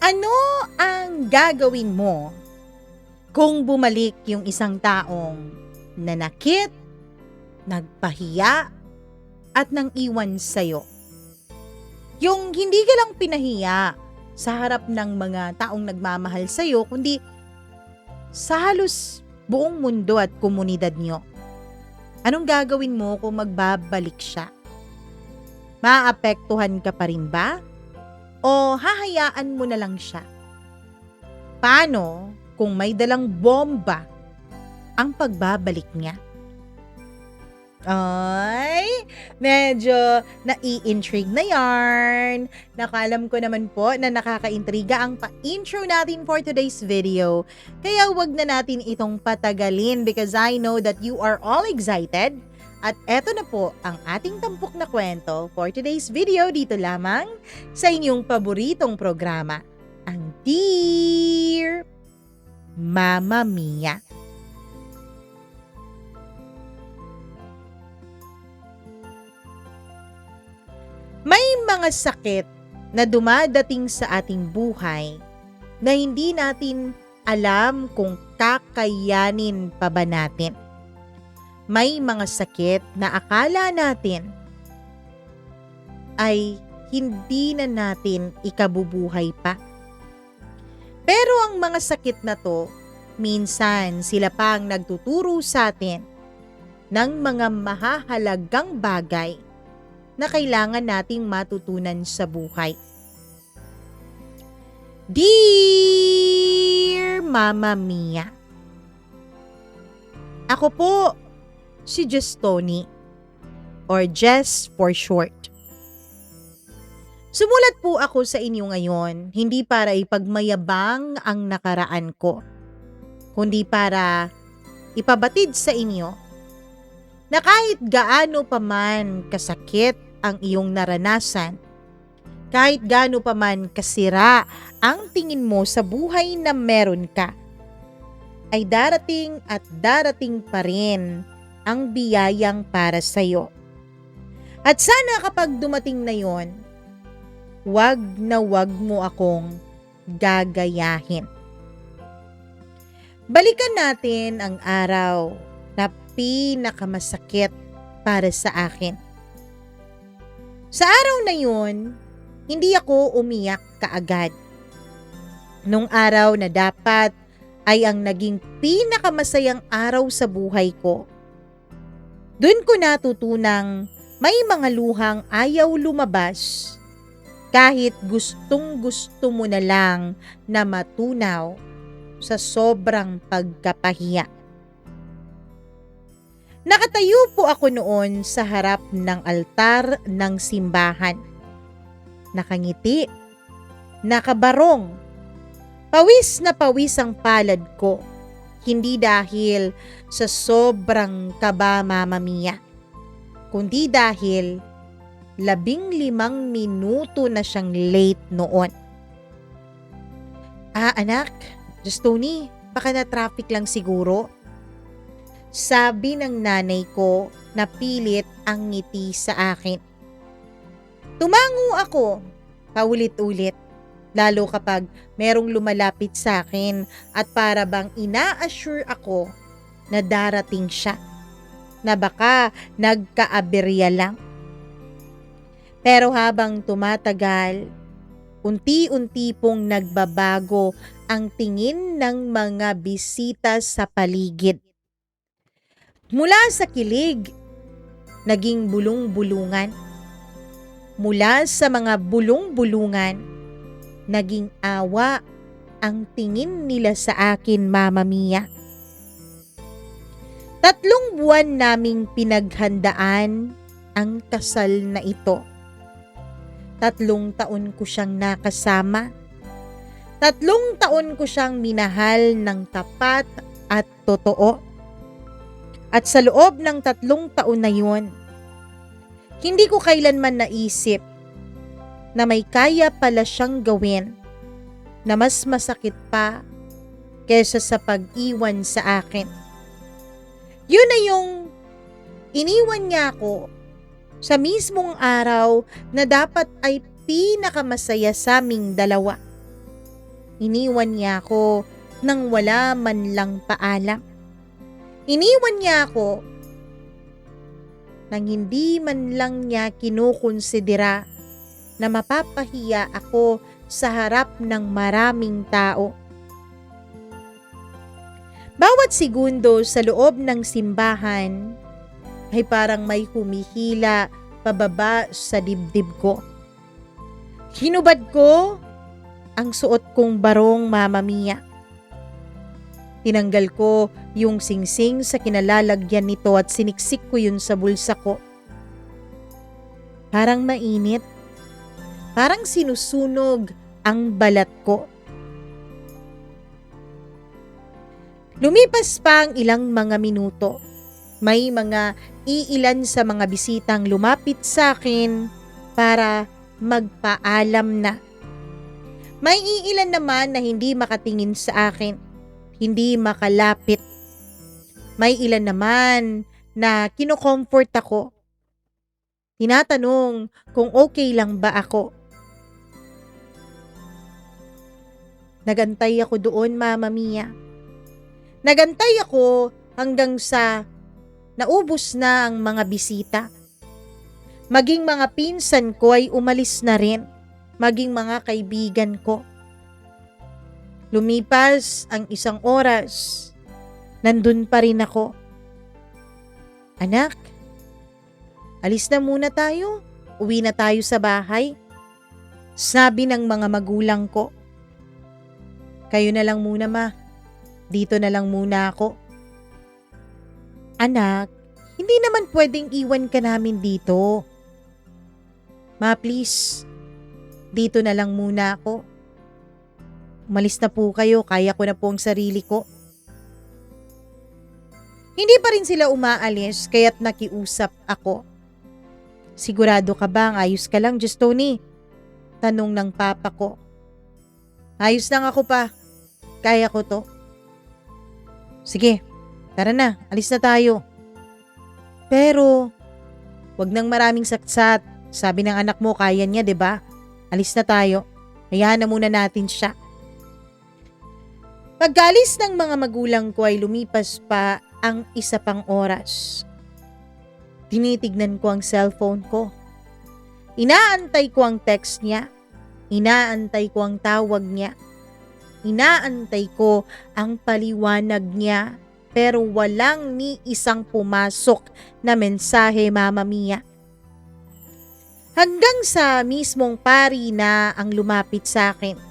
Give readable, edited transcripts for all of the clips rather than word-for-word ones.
Ano ang gagawin mo kung bumalik yung isang taong nanakit, nagpahiya, at nang iwan sa'yo? Yung hindi ka lang pinahiya sa harap ng mga taong nagmamahal sa'yo, kundi sa halos buong mundo at komunidad nyo. Anong gagawin mo kung magbabalik siya? Maapektuhan ka pa rin ba? O hahayaan mo na lang siya? Paano kung may dalang bomba ang pagbabalik niya? Ay, medyo nai-intrigue na yarn. Nakalam ko naman po na nakaka-intriga ang pa-intro natin for today's video. Kaya wag na natin itong patagalin because I know that you are all excited. At eto na po ang ating tampok na kwento for today's video dito lamang sa inyong paboritong programa, ang Dear Mama Mia. May mga sakit na dumadating sa ating buhay na hindi natin alam kung kakayanin pa ba natin. May mga sakit na akala natin ay hindi na natin ikabubuhay pa. Pero ang mga sakit na to, minsan sila pang nagtuturo sa atin ng mga mahahalagang bagay na kailangan nating matutunan sa buhay. Dear Mama Mia, ako po si Jess Tony, or Jess for short. Sumulat po ako sa inyo ngayon, hindi para ipagmayabang ang nakaraan ko, kundi para ipabatid sa inyo na kahit gaano pa man kasakit ang iyong naranasan, kahit gaano pa man kasira ang tingin mo sa buhay na meron ka, ay darating at darating pa rin ang biyayang para sa'yo. At sana kapag dumating na yon, wag na wag mo akong gagayahin. Balikan natin ang araw na pinakamasakit para sa akin. Sa araw na yon, hindi ako umiyak kaagad. Nung araw na dapat ay ang naging pinakamasayang araw sa buhay ko, doon ko natutunang may mga luhang ayaw lumabas kahit gustong-gusto mo na lang na matunaw sa sobrang pagkapahiya. Nakatayo po ako noon sa harap ng altar ng simbahan. Nakangiti, nakabarong, pawis na pawis ang palad ko. Hindi dahil sa sobrang kaba, Mama Mia, kundi dahil 15 minuto na siyang late noon. Anak, Just Tony, baka na traffic lang siguro. Sabi ng nanay ko na pilit ang ngiti sa akin. Tumango ako, paulit-ulit. Lalo kapag merong lumalapit sa akin at para bang ina-assure ako na darating siya, na baka nagkaaberya lang. Pero habang tumatagal, unti-unti pong nagbabago ang tingin ng mga bisita sa paligid. Mula sa kilig, naging bulong-bulungan. Mula sa mga bulong-bulungan, naging awa ang tingin nila sa akin, Mama Mia. 3 buwan naming pinaghandaan ang kasal na ito. 3 taon ko siyang nakasama. 3 taon ko siyang minahal ng tapat at totoo. At sa loob ng 3 taon na yun, hindi ko kailanman naisip na may kaya pala siyang gawin na mas masakit pa kaysa sa pag-iwan sa akin. Yun na yung iniwan niya ako sa mismong araw na dapat ay pinakamasaya sa aming dalawa. Iniwan niya ako nang wala man lang paalam. Iniwan niya ako nang hindi man lang niya kinukonsidera na mapapahiya ako sa harap ng maraming tao. Bawat segundo sa loob ng simbahan ay parang may humihila pababa sa dibdib ko. Hinubad ko ang suot kong barong, Mama Mia. Tinanggal ko yung singsing sa kinalalagyan nito at siniksik ko yun sa bulsa ko. Parang mainit. Parang sinusunog ang balat ko. Lumipas pa ang ilang mga minuto. May mga iilan sa mga bisitang lumapit sa akin para magpaalam na. May iilan naman na hindi makatingin sa akin. Hindi makalapit. May ilan naman na kino-comfort ako. Tinatanong kung okay lang ba ako. Nagantay ako doon, Mama Mia. Nagantay ako hanggang sa naubos na ang mga bisita. Maging mga pinsan ko ay umalis na rin. Maging mga kaibigan ko. Lumipas ang 1 oras, nandun pa rin ako. Anak, alis na muna tayo. Uwi na tayo sa bahay. Sabi ng mga magulang ko. Kayo na lang muna, Ma. Dito na lang muna ako. Anak, hindi naman pwedeng iwan ka namin dito. Ma, please. Dito na lang muna ako. Umalis na po kayo, kaya ko na po ang sarili ko. Hindi pa rin sila umaalis kaya't nakiusap ako. Sigurado ka bang ayos ka lang, Diyos Tony? Tanong ng papa ko. Ayos lang ako pa. Kaya ko to. Sige, tara na, alis na tayo. Pero, wag nang maraming saksat. Sabi ng anak mo, kaya niya, 'di ba? Alis na tayo. Hayaan na muna natin siya. Pagkalis ng mga magulang ko ay lumipas pa ang 1 pang oras. Tinitignan ko ang cellphone ko. Inaantay ko ang text niya. Inaantay ko ang tawag niya. Inaantay ko ang paliwanag niya. Pero walang ni isang pumasok na mensahe, Mama Mia. Hanggang sa mismong pari na ang lumapit sa akin.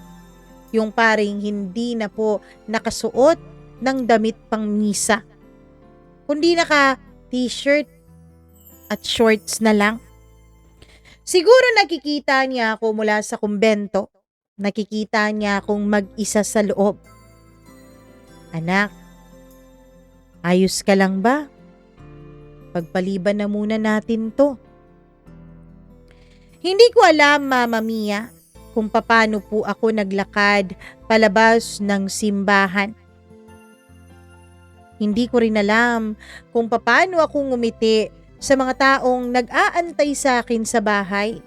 Yung paring hindi na po nakasuot ng damit pang misa. Kundi naka t-shirt at shorts na lang. Siguro nakikita niya ako mula sa kumbento. Nakikita niya akong mag-isa sa loob. Anak, ayos ka lang ba? Pagpaliban na muna natin to. Hindi ko alam, Mama Mia, kung paano po ako naglakad palabas ng simbahan. Hindi ko rin alam kung paano ako ngumiti sa mga taong nag-aantay sa akin sa bahay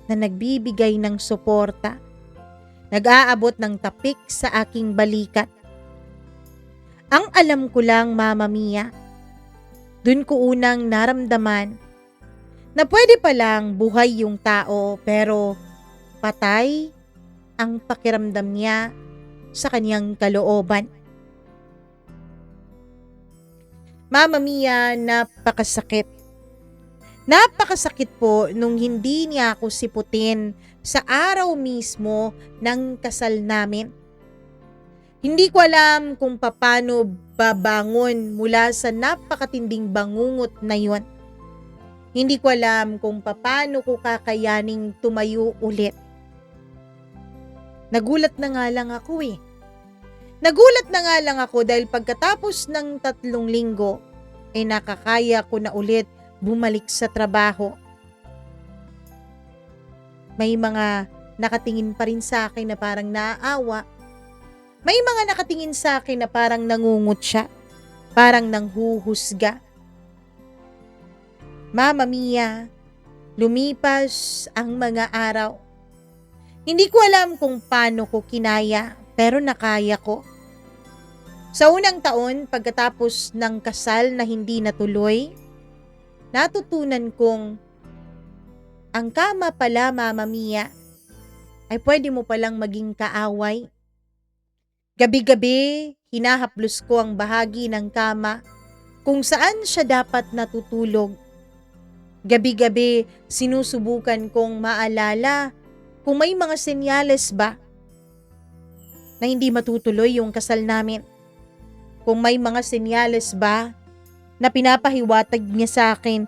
na nagbibigay ng suporta, nag-aabot ng tapik sa aking balikat. Ang alam ko lang, Mama Mia, dun ko unang naramdaman na pwede palang buhay yung tao pero patay ang pakiramdam niya sa kanyang kalooban. Mama Mia, napakasakit. Napakasakit po nung hindi niya ako siputin sa araw mismo ng kasal namin. Hindi ko alam kung paano babangon mula sa napakatinding bangungot na yon. Hindi ko alam kung paano ko kakayaning tumayo ulit. Nagulat na nga lang ako eh. Nagulat na nga lang ako dahil pagkatapos ng 3 linggo, ay nakakaya ko na ulit bumalik sa trabaho. May mga nakatingin pa rin sa akin na parang naaawa. May mga nakatingin sa akin na parang nangungutya, parang nanghuhusga. Mama Mia, lumipas ang mga araw. Hindi ko alam kung paano ko kinaya, pero nakaya ko. Sa unang taon, pagkatapos ng kasal na hindi natuloy, natutunan kong ang kama pala, Mama Mia, ay pwede mo palang maging kaaway. Gabi-gabi, hinahaplos ko ang bahagi ng kama kung saan siya dapat natutulog. Gabi-gabi, sinusubukan kong maalala kung may mga senyales ba na hindi matutuloy yung kasal namin. Kung may mga senyales ba na pinapahiwatig niya sa akin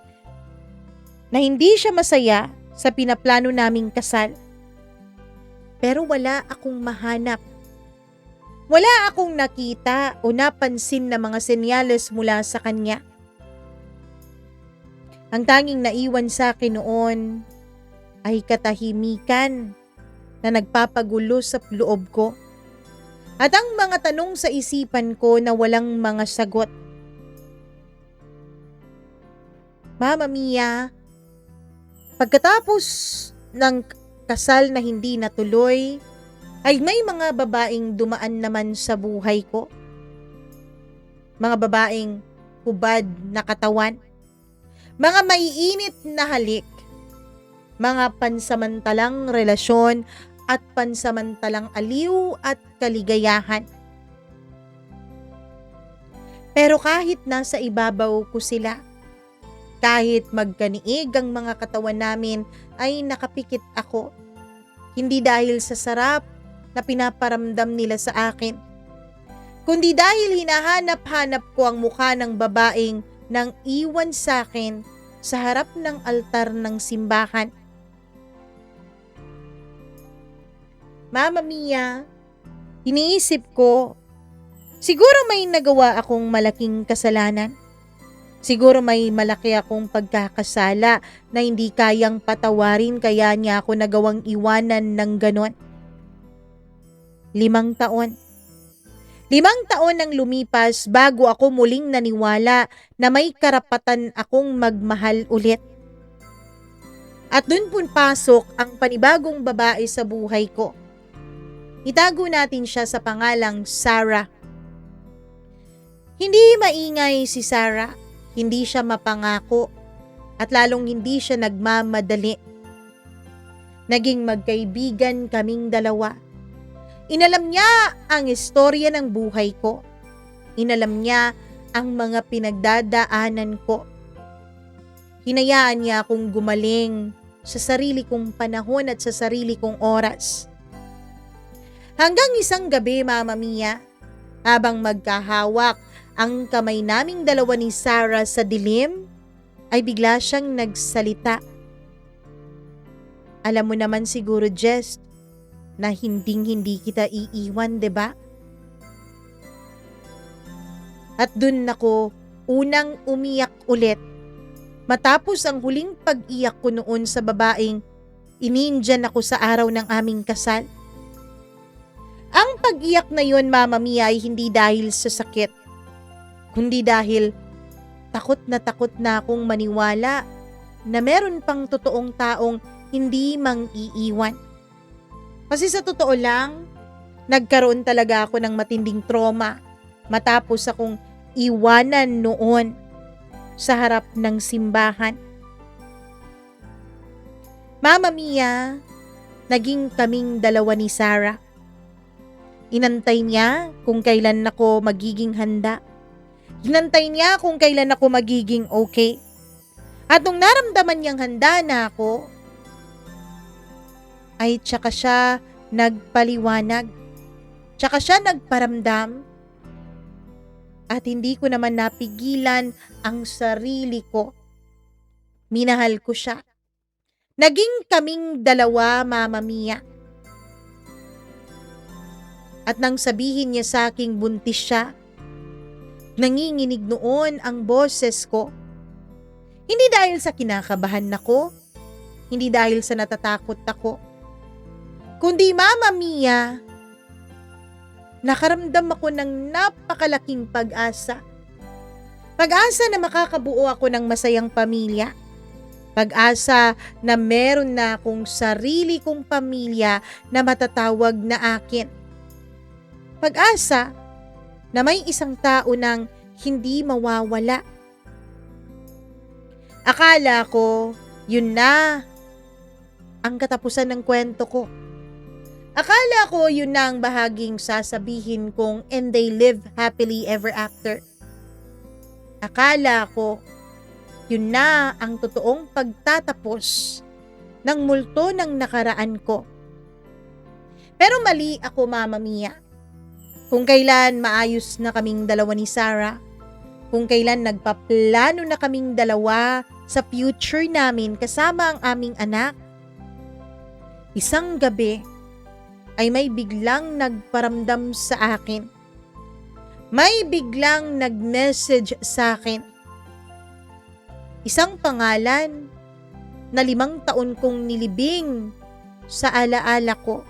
na hindi siya masaya sa pinaplano naming kasal. Pero wala akong mahanap. Wala akong nakita o napansin na mga senyales mula sa kanya. Ang tanging naiwan sa akin noon ay katahimikan na nagpapagulo sa loob ko. At ang mga tanong sa isipan ko na walang mga sagot. Mama Mia, pagkatapos ng kasal na hindi natuloy, ay may mga babaeng dumaan naman sa buhay ko. Mga babaeng hubad na katawan. Mga maiinit na halik. Mga pansamantalang relasyon at pansamantalang aliw at kaligayahan. Pero kahit nasa ibabaw ko sila, kahit magkaniig ang mga katawan namin, ay nakapikit ako. Hindi dahil sa sarap na pinaparamdam nila sa akin, kundi dahil hinahanap-hanap ko ang mukha ng babaeng nang iwan sa akin sa harap ng altar ng simbahan. Mama Mia, iniisip ko, siguro may nagawa akong malaking kasalanan. Siguro may malaki akong pagkakasala na hindi kayang patawarin kaya niya ako nagawang iwanan ng ganon. 5 taon. 5 taon ang lumipas bago ako muling naniwala na may karapatan akong magmahal ulit. At dun pasok ang panibagong babae sa buhay ko. Itago natin siya sa pangalang Sarah. Hindi maingay si Sarah, hindi siya mapangako, at lalong hindi siya nagmamadali. Naging magkaibigan kaming dalawa. Inalam niya ang istorya ng buhay ko. Inalam niya ang mga pinagdadaanan ko. Hinayaan niya akong gumaling sa sarili kong panahon at sa sarili kong oras. Hanggang isang gabi, Mama Mia, habang magkahawak ang kamay naming dalawa ni Sarah sa dilim, ay bigla siyang nagsalita. Alam mo naman siguro, Jess, na hindi kita iiwan, 'di ba? At dun ako unang umiyak ulit matapos ang huling pag-iyak ko noon sa babaeng inindiyan ako sa araw ng aming kasal. Ang pag-iyak na yon, Mama Mia, ay hindi dahil sa sakit, kundi dahil takot na akong maniwala na meron pang totoong taong hindi mang-iiwan. Kasi sa totoo lang, nagkaroon talaga ako ng matinding trauma matapos akong iwanan noon sa harap ng simbahan. Mama Mia, naging kaming dalawa ni Sarah. Inantay niya kung kailan ako magiging handa. Hinantay niya kung kailan ako magiging okay. At nung naramdaman niyang handa na ako, ay tsaka siya nagpaliwanag. Tsaka siya nagparamdam. At hindi ko naman napigilan ang sarili ko. Minahal ko siya. Naging kaming dalawa, Mama Mia. At nang sabihin niya sa aking buntis siya, nanginginig noon ang boses ko. Hindi dahil sa kinakabahan ako, hindi dahil sa natatakot ako, kundi Mama Mia, nakaramdam ako ng napakalaking pag-asa. Pag-asa na makakabuo ako ng masayang pamilya. Pag-asa na meron na akong sarili kong pamilya na matatawag na akin. Pag-asa na may isang tao nang hindi mawawala. Akala ko yun na ang katapusan ng kwento ko. Akala ko yun na ang bahaging sasabihin kong and they live happily ever after. Akala ko yun na ang totoong pagtatapos ng multo ng nakaraan ko. Pero mali ako, Mama Mia. Kung kailan maayos na kaming dalawa ni Sarah, kung kailan nagpaplano na kaming dalawa sa future namin kasama ang aming anak, isang gabi ay may biglang nagparamdam sa akin. May biglang nag-message sa akin. Isang pangalan na 5 taon kong nilibing sa alaala ko.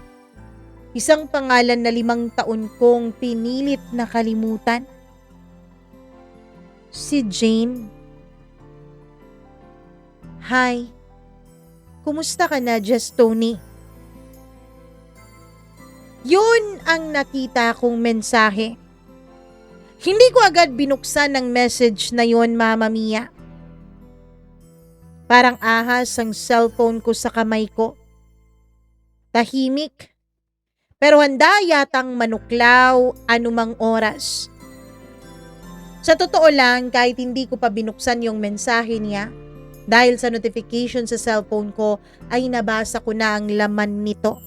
Isang pangalan na 5 taon kong pinilit na kalimutan. Si Jane. Hi. Kumusta ka na, Just Tony? Yun ang nakita kong mensahe. Hindi ko agad binuksan ang message na yon, Mama Mia. Parang ahas ang cellphone ko sa kamay ko. Tahimik, pero handa yatang manuklaw anumang oras. Sa totoo lang, kahit hindi ko pa binuksan yung mensahe niya, dahil sa notification sa cellphone ko ay nabasa ko na ang laman nito.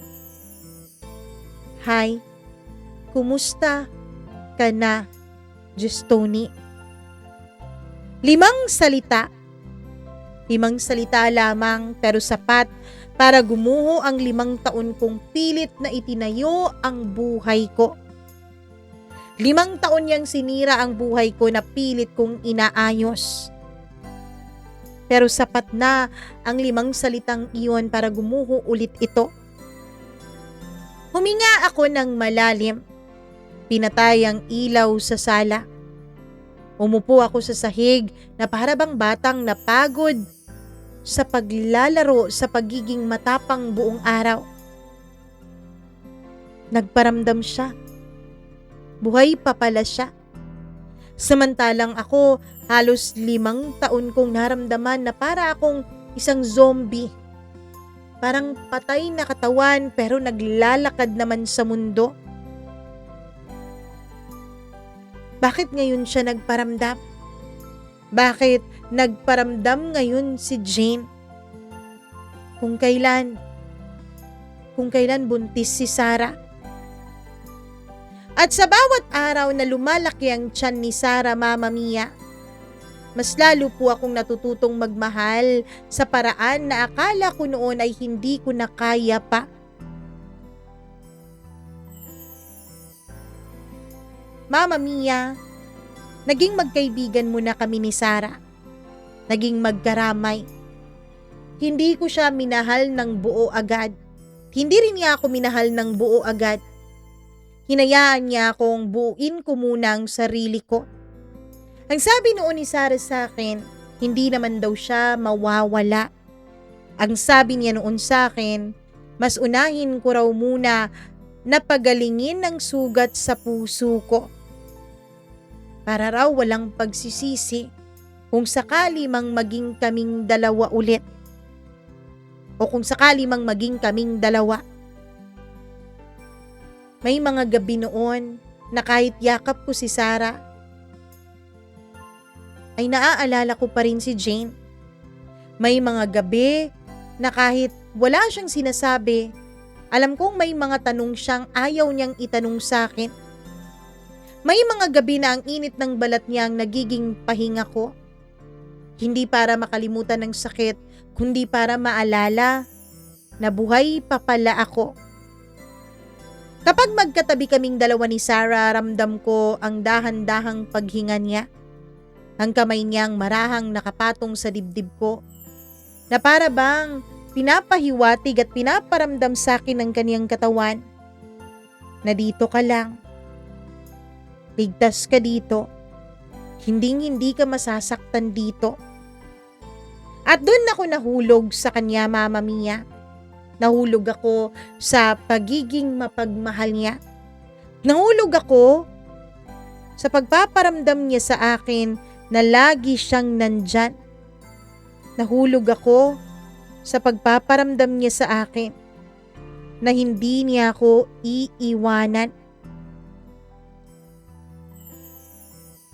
Hi, kumusta ka na, Just Tony? 5 salita. 5 salita lamang pero sapat para gumuho ang 5 taon kong pilit na itinayo ang buhay ko. 5 taon niyang sinira ang buhay ko na pilit kong inaayos. Pero sapat na ang 5 salitang iyon para gumuho ulit ito. Huminga ako ng malalim. Pinatay ang ilaw sa sala. Umupo ako sa sahig na para bang batang napagod sa paglalaro sa pagiging matapang buong araw. Nagparamdam siya. Buhay pa pala siya. Samantalang ako, halos 5 taon kong naramdaman na para akong isang zombie. Parang patay na katawan pero naglalakad naman sa mundo. Bakit ngayon siya nagparamdam? Bakit nagparamdam ngayon si Jane? Kung kailan buntis si Sarah. At sa bawat araw na lumalaki ang tiyan ni Sarah, Mama Mia, mas lalo po akong natututong magmahal sa paraan na akala ko noon ay hindi ko na kaya pa. Mama Mia, naging magkaibigan muna kami ni Sarah. Naging magkaramay. Hindi ko siya minahal ng buo agad. Hindi rin niya ako minahal ng buo agad. Hinayaan niya akong buuin ko muna ang sarili ko. Ang sabi noon ni Sarah sa akin, hindi naman daw siya mawawala. Ang sabi niya noon sa akin, mas unahin ko raw muna na pagalingin ang sugat sa puso ko. Para raw walang pagsisisi kung sakali mang maging kaming dalawa ulit. O kung sakali mang maging kaming dalawa. May mga gabi noon na kahit yakap ko si Sarah, ay naaalala ko pa rin si Jane. May mga gabi na kahit wala siyang sinasabi, alam kong may mga tanong siyang ayaw niyang itanong sa akin. May mga gabi na ang init ng balat niya ang nagiging pahinga ko. Hindi para makalimutan ng sakit, kundi para maalala na buhay pa pala ako. Kapag magkatabi kaming dalawa ni Sarah, ramdam ko ang dahan-dahang paghinga niya. Ang kamay niyang marahang nakapatong sa dibdib ko, na para bang pinapahiwatig at pinaparamdam sa akin ng kaniyang katawan na dito ka lang. Ligtas ka dito. Hinding-hindi ka masasaktan dito. At doon ako nahulog sa kanya, Mama Mia. Nahulog ako sa pagiging mapagmahal niya. Nahulog ako sa pagpaparamdam niya sa akin na lagi siyang nandyan. Nahulog ako sa pagpaparamdam niya sa akin na hindi niya ako iiwanan.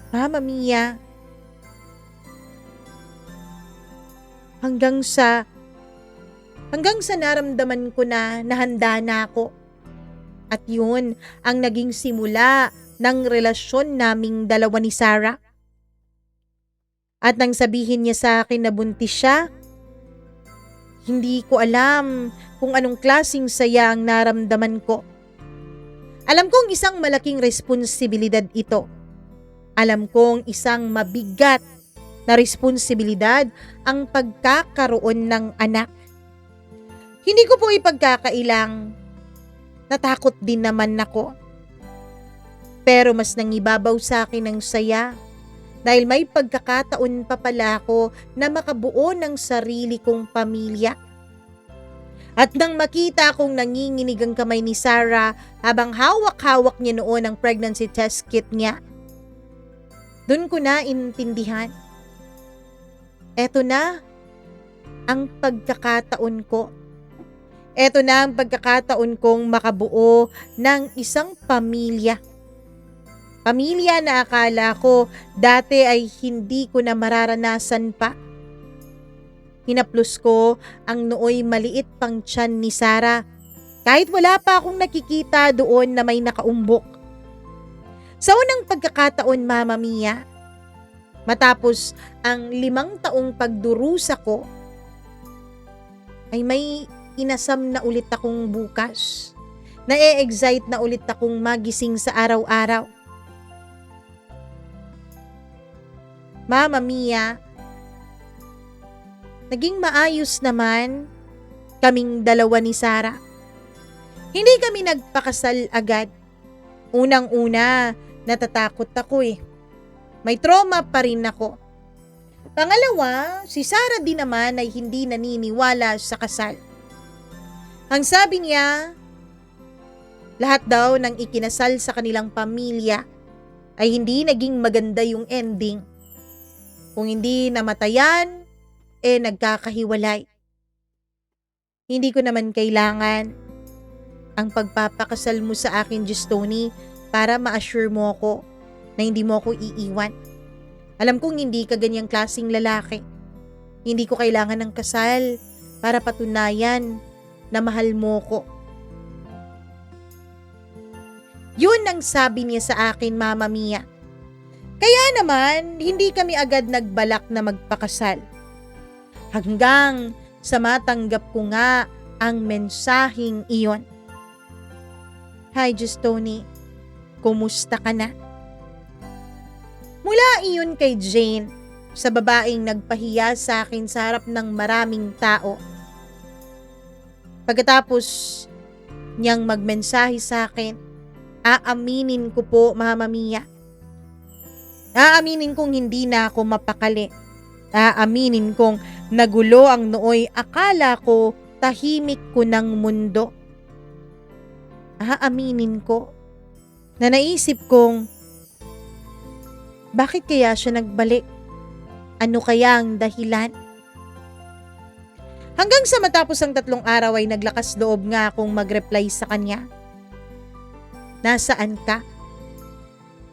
Mama Mia, hanggang sa naramdaman ko na nahanda na ako. At yun ang naging simula ng relasyon naming dalawa ni Sarah. At nang sabihin niya sa akin na buntis siya, hindi ko alam kung anong klaseng saya ang naramdaman ko. Alam kong isang malaking responsibilidad ito. Alam kong isang mabigat na responsibilidad ang pagkakaroon ng anak. Hindi ko po ipagkakailang, natakot din naman ako. Pero mas nangibabaw sa akin ang saya dahil may pagkakataon pa pala ako na makabuo ng sarili kong pamilya. At nang makita kong nanginginig ang kamay ni Sarah habang hawak-hawak niya noon ang pregnancy test kit niya, doon ko na intindihan. Eto na ang pagkakataon ko. Eto na ang pagkakataon kong makabuo ng isang pamilya. Pamilya na akala ko dati ay hindi ko na mararanasan pa. Hinaplos ko ang nooy maliit pang tiyan ni Sarah kahit wala pa akong nakikita doon na may nakaumbok. Sa unang pagkakataon, Mama Mia, matapos ang 5 taong pagdurusa ko, ay may inasam na ulit akong bukas. Na-e-excite na ulit akong magising sa araw-araw. Mama Mia, naging maayos naman kaming dalawa ni Sarah. Hindi kami nagpakasal agad. Unang-una, natatakot ako eh. May trauma pa rin ako. Pangalawa, si Sarah din naman ay hindi naniniwala sa kasal. Ang sabi niya, lahat daw ng ikinasal sa kanilang pamilya ay hindi naging maganda yung ending. Kung hindi namatayan, nagkakahiwalay. Hindi ko naman kailangan ang pagpapakasal mo sa akin, Justoni, para ma-assure mo ako na hindi mo ako iiwan. Alam kong hindi ka ganyang klaseng lalaki. Hindi ko kailangan ng kasal para patunayan na mahal mo ko. Yun ang sabi niya sa akin, Mama Mia. Kaya naman, hindi kami agad nagbalak na magpakasal. Hanggang sa matanggap ko nga ang mensaheng iyon. Hi, Justoni. Kumusta ka na? Mula iyon kay Jane, sa babaeng nagpahiya sa akin sa harap ng maraming tao. Pagkatapos niyang magmensahe sa akin, aaminin ko po, Mama Mia. Aaminin kong hindi na ako mapakali. Aaminin kong nagulo ang nooy akala ko tahimik ko ng mundo. Aaminin ko na naisip kong bakit kaya siya nagbalik? Ano kaya ang dahilan? Hanggang sa matapos ang 3 araw ay naglakas loob nga akong mag-reply sa kanya. Nasaan ka?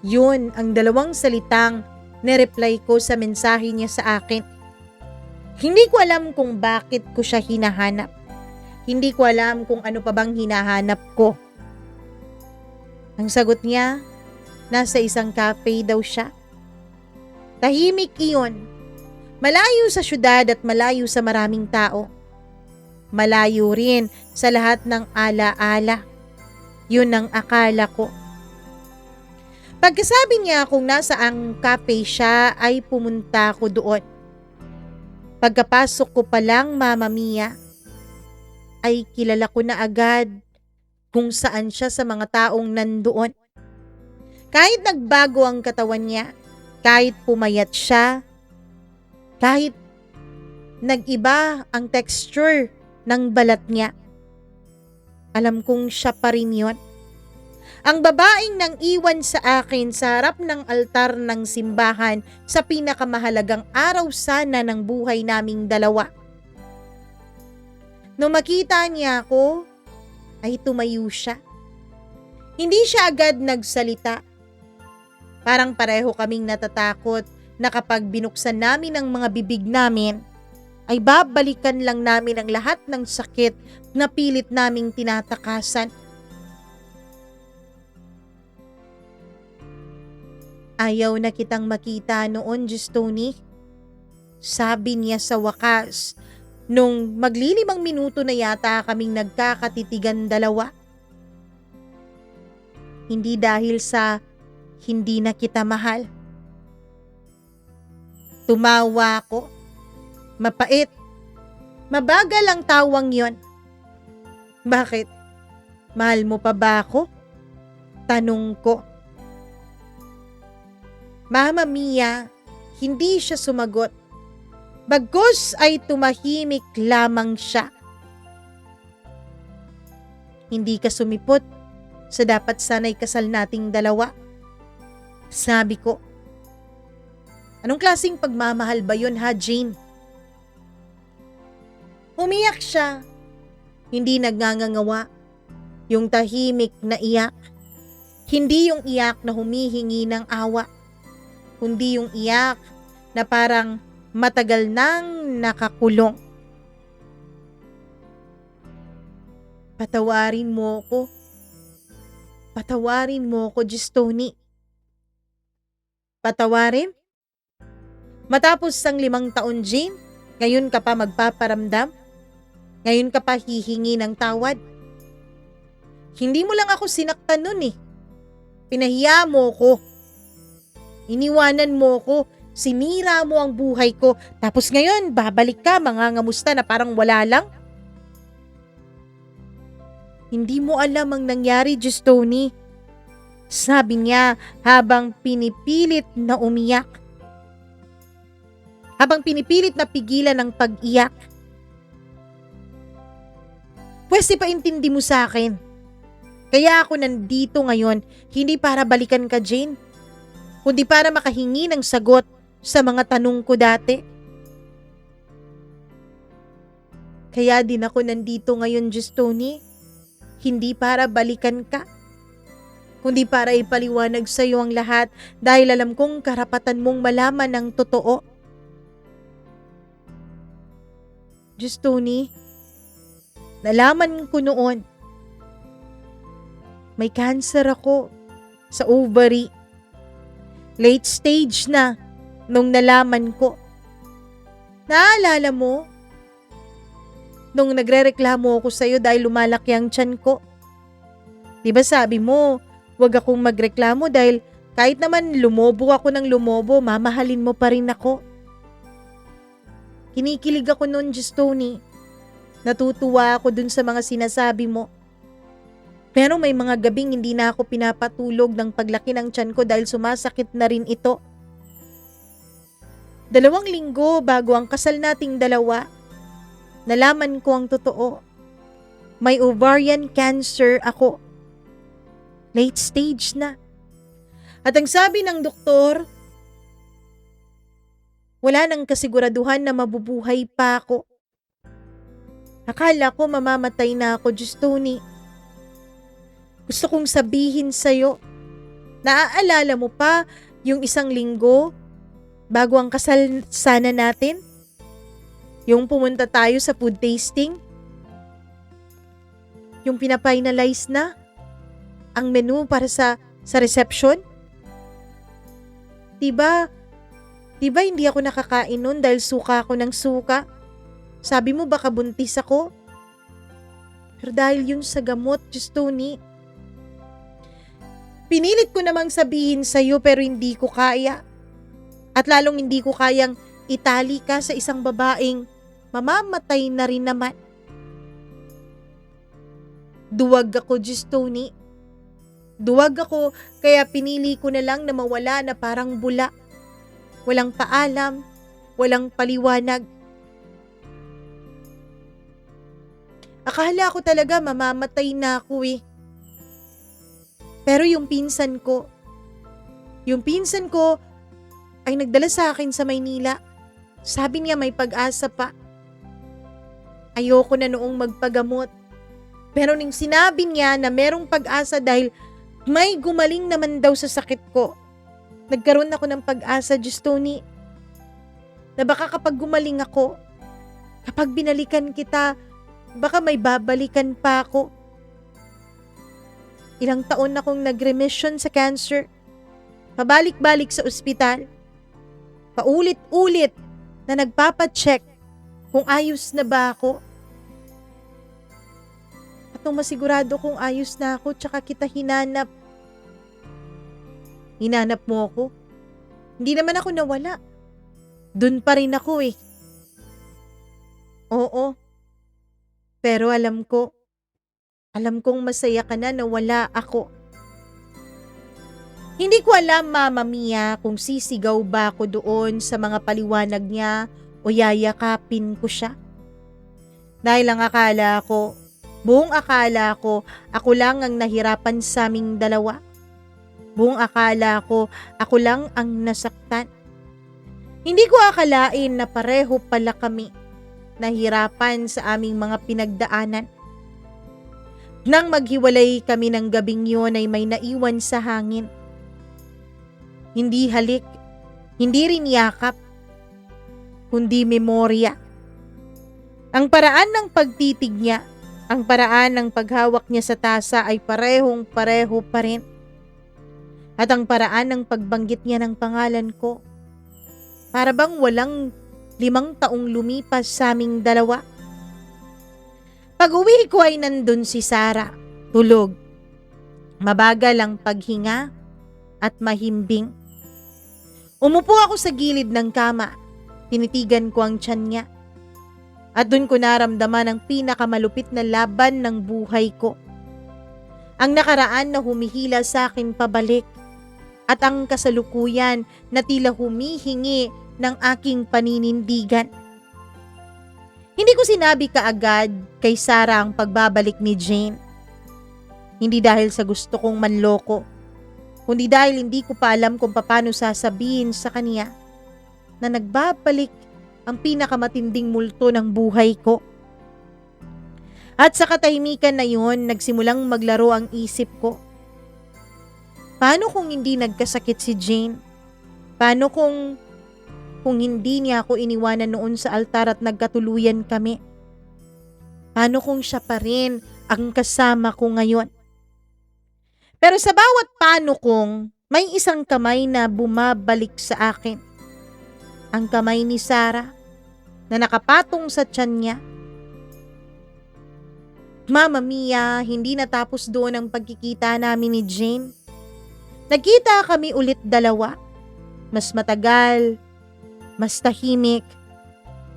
Yun ang 2 salitang nireply ko sa mensahe niya sa akin. Hindi ko alam kung bakit ko siya hinahanap. Hindi ko alam kung ano pa bang hinahanap ko. Ang sagot niya, nasa isang cafe daw siya. Tahimik iyon. Malayo sa syudad at malayo sa maraming tao. Malayo rin sa lahat ng ala-ala. Yun ang akala ko. Pagkasabi niya kung nasaang cafe siya ay pumunta ko doon. Pagkapasok ko pa lang, Mama Mia, ay kilala ko na agad kung saan siya sa mga taong nandoon. Kahit nagbago ang katawan niya, kahit pumayat siya, kahit Nag-iba ang texture ng balat niya. Alam kong siya pa rin yun. Ang babaeng nang iwan sa akin sa harap ng altar ng simbahan sa pinakamahalagang araw sana ng buhay naming dalawa. Nung makita niya ako, ay tumayo siya. Hindi siya agad nagsalita. Parang pareho kaming natatakot na kapag binuksan namin ang mga bibig namin, ay babalikan lang namin ang lahat ng sakit na pilit naming tinatakasan. Ayaw na kitang makita noon, Justoni. Sabi niya sa wakas, nung maglilimang minuto na yata kaming nagkakatitigan dalawa. Hindi dahil sa hindi na kita mahal. Tumawa ako. Mapait. Mabagal ang tawang yon. Bakit? Mahal mo pa ba ako? Tanong ko. Mama Mia, hindi siya sumagot. Bagkus ay tumahimik lamang siya. Hindi ka sumipot sa dapat sana'y kasal nating dalawa. Sabi ko. Anong klaseng pagmamahal ba yun ha, Jane? Umiyak siya. Hindi nagngangawa. Yung tahimik na iyak. Hindi yung iyak na humihingi ng awa. Kundi yung iyak na parang matagal nang nakakulong. Patawarin mo ko. Patawarin mo ko, Justoni. Patawarin? Matapos ang 5 taon, Jane, ngayon ka pa magpaparamdam? Ngayon ka pa hihingi ng tawad? Hindi mo lang ako sinaktan nun eh. Pinahiya mo ko. Iniwanan mo ko. Sinira mo ang buhay ko. Tapos ngayon, babalik ka, mangangamusta na parang wala lang? Hindi mo alam ang nangyari, Justoni. Sabi niya habang pinipilit na umiyak. Habang pinipilit na pigilan ang pag-iyak. Pwes ipaintindi mo sa akin. Kaya ako nandito ngayon, hindi para balikan ka, Jane, kundi para makahingi ng sagot sa mga tanong ko dati. Kaya din ako nandito ngayon, Justoni, hindi para balikan ka, kundi para ipaliwanag sa iyo ang lahat dahil alam kong karapatan mong malaman ang totoo. Justoni, nalaman ko noon, may cancer ako sa ovary. Late stage na nung nalaman ko. Naalala mo? Nung nagrereklamo ako sa'yo dahil lumalaki ang tiyan ko. Diba sabi mo, wag akong magreklamo dahil kahit naman lumobo ako ng lumobo, mamahalin mo pa rin ako. Kinikilig ako noon, Justoni. Natutuwa ako dun sa mga sinasabi mo. Pero may mga gabing hindi na ako pinapatulog ng paglaki ng tiyan ko dahil sumasakit na rin ito. 2 linggo bago ang kasal nating dalawa, nalaman ko ang totoo. May ovarian cancer ako. Late stage na. At ang sabi ng doktor, wala nang kasiguraduhan na mabubuhay pa ako. Akala ko mamamatay na ako, Justoni. Gusto kong sabihin sa'yo, naaalala mo pa yung 1 linggo bago ang kasal sana natin? Yung pumunta tayo sa food tasting? Yung pinafinalize na ang menu para sa reception? Diba hindi ako nakakain nun dahil suka ako ng suka? Sabi mo baka buntis ako? Pero dahil yun sa gamot, Justoni, pinilit ko namang sabihin sa'yo pero hindi ko kaya. At lalong hindi ko kayang itali ka sa isang babaeng mamamatay na rin naman. Duwag ako, Justoni. Duwag ako kaya pinili ko na lang na mawala na parang bula. Walang paalam, walang paliwanag. Akala ko talaga mamamatay na ako eh. Pero yung pinsan ko ay nagdala sa akin sa Maynila. Sabi niya may pag-asa pa. Ayoko na noong magpagamot. Pero nung sinabi niya na merong pag-asa dahil may gumaling naman daw sa sakit ko, nagkaroon ako ng pag-asa, Diyos Tony, na baka kapag gumaling ako, kapag binalikan kita, baka may babalikan pa ako. Ilang taon na akong nag-remission sa cancer. Pabalik-balik sa ospital. Paulit-ulit na nagpapacheck kung ayos na ba ako. At nung masigurado kung ayos na ako, tsaka kita hinanap. Hinanap mo ako? Hindi naman ako nawala. Dun pa rin ako eh. Oo. Pero alam kong masaya ka na wala ako. Hindi ko alam, Mama Mia, kung sisigaw ba ako doon sa mga paliwanag niya o yayakapin ko siya. Dahil buong akala ko, ako lang ang nahirapan sa aming dalawa. Buong akala ko, ako lang ang nasaktan. Hindi ko akalain na pareho pala kami nahirapan sa aming mga pinagdaanan. Nang maghiwalay kami ng gabing yun ay may naiwan sa hangin. Hindi halik, hindi rin yakap, kundi memorya. Ang paraan ng pagtitig niya, ang paraan ng paghawak niya sa tasa ay parehong-pareho pa rin. At ang paraan ng pagbanggit niya ng pangalan ko, para bang walang 5 taong lumipas sa aming dalawa. Pag-uwi ko ay nandun si Sarah, tulog. Mabagal ang paghinga at mahimbing. Umupo ako sa gilid ng kama, tinitigan ko ang tiyan niya. At dun ko naramdaman ang pinakamalupit na laban ng buhay ko. Ang nakaraan na humihila sa akin pabalik at ang kasalukuyan na tila humihingi ng aking paninindigan. Hindi ko sinabi kaagad kay Sarah ang pagbabalik ni Jane. Hindi dahil sa gusto kong manloko, kundi dahil hindi ko pa alam kung paano sasabihin sa kanya na nagbabalik ang pinakamatinding multo ng buhay ko. At sa katahimikan na yun, nagsimulang maglaro ang isip ko. Paano kung hindi nagkasakit si Jane? Paano kung hindi niya ako iniwanan noon sa altar at nagkatuluyan kami? Paano kung siya pa rin ang kasama ko ngayon? Pero sa bawat paano kung, may isang kamay na bumabalik sa akin. Ang kamay ni Sarah na nakapatong sa tiyan niya. Mama Mia, hindi natapos doon ang pagkikita namin ni Jane. Nagkita kami ulit dalawa. Mas matagal, mas tahimik,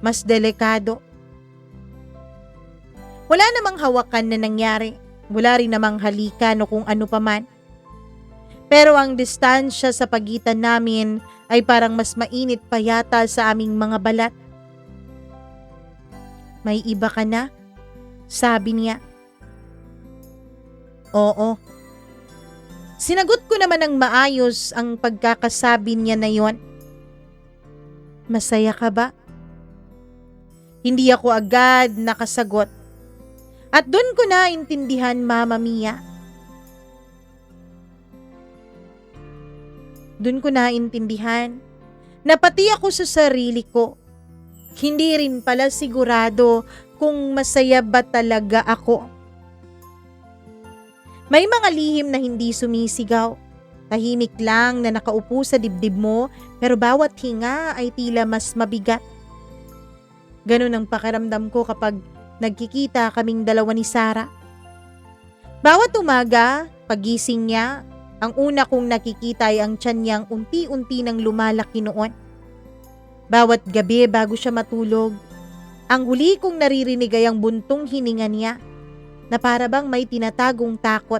mas delikado. Wala namang hawakan na nangyari. Wala rin namang halikan o kung ano paman. Pero ang distansya sa pagitan namin ay parang mas mainit pa yata sa aming mga balat. May iba ka na? Sabi niya. Oo. Sinagot ko naman ng maayos ang pagkakasabi niya na yon. Masaya ka ba? Hindi ako agad nakasagot. At doon ko na intindihan, Mama Mia. Doon ko na intindihan na pati ako sa sarili ko, hindi rin pala sigurado kung masaya ba talaga ako. May mga lihim na hindi sumisigaw. Tahimik lang na nakaupo sa dibdib mo, pero bawat hinga ay tila mas mabigat. Ganun ang pakiramdam ko kapag nagkikita kaming dalawa ni Sarah. Bawat umaga, pagising niya, ang una kong nakikita ay ang tiyan niyang unti-unti nang lumalaki noon. Bawat gabi bago siya matulog, ang huli kong naririnig ay ang buntong hininga niya na para bang may tinatagong takot.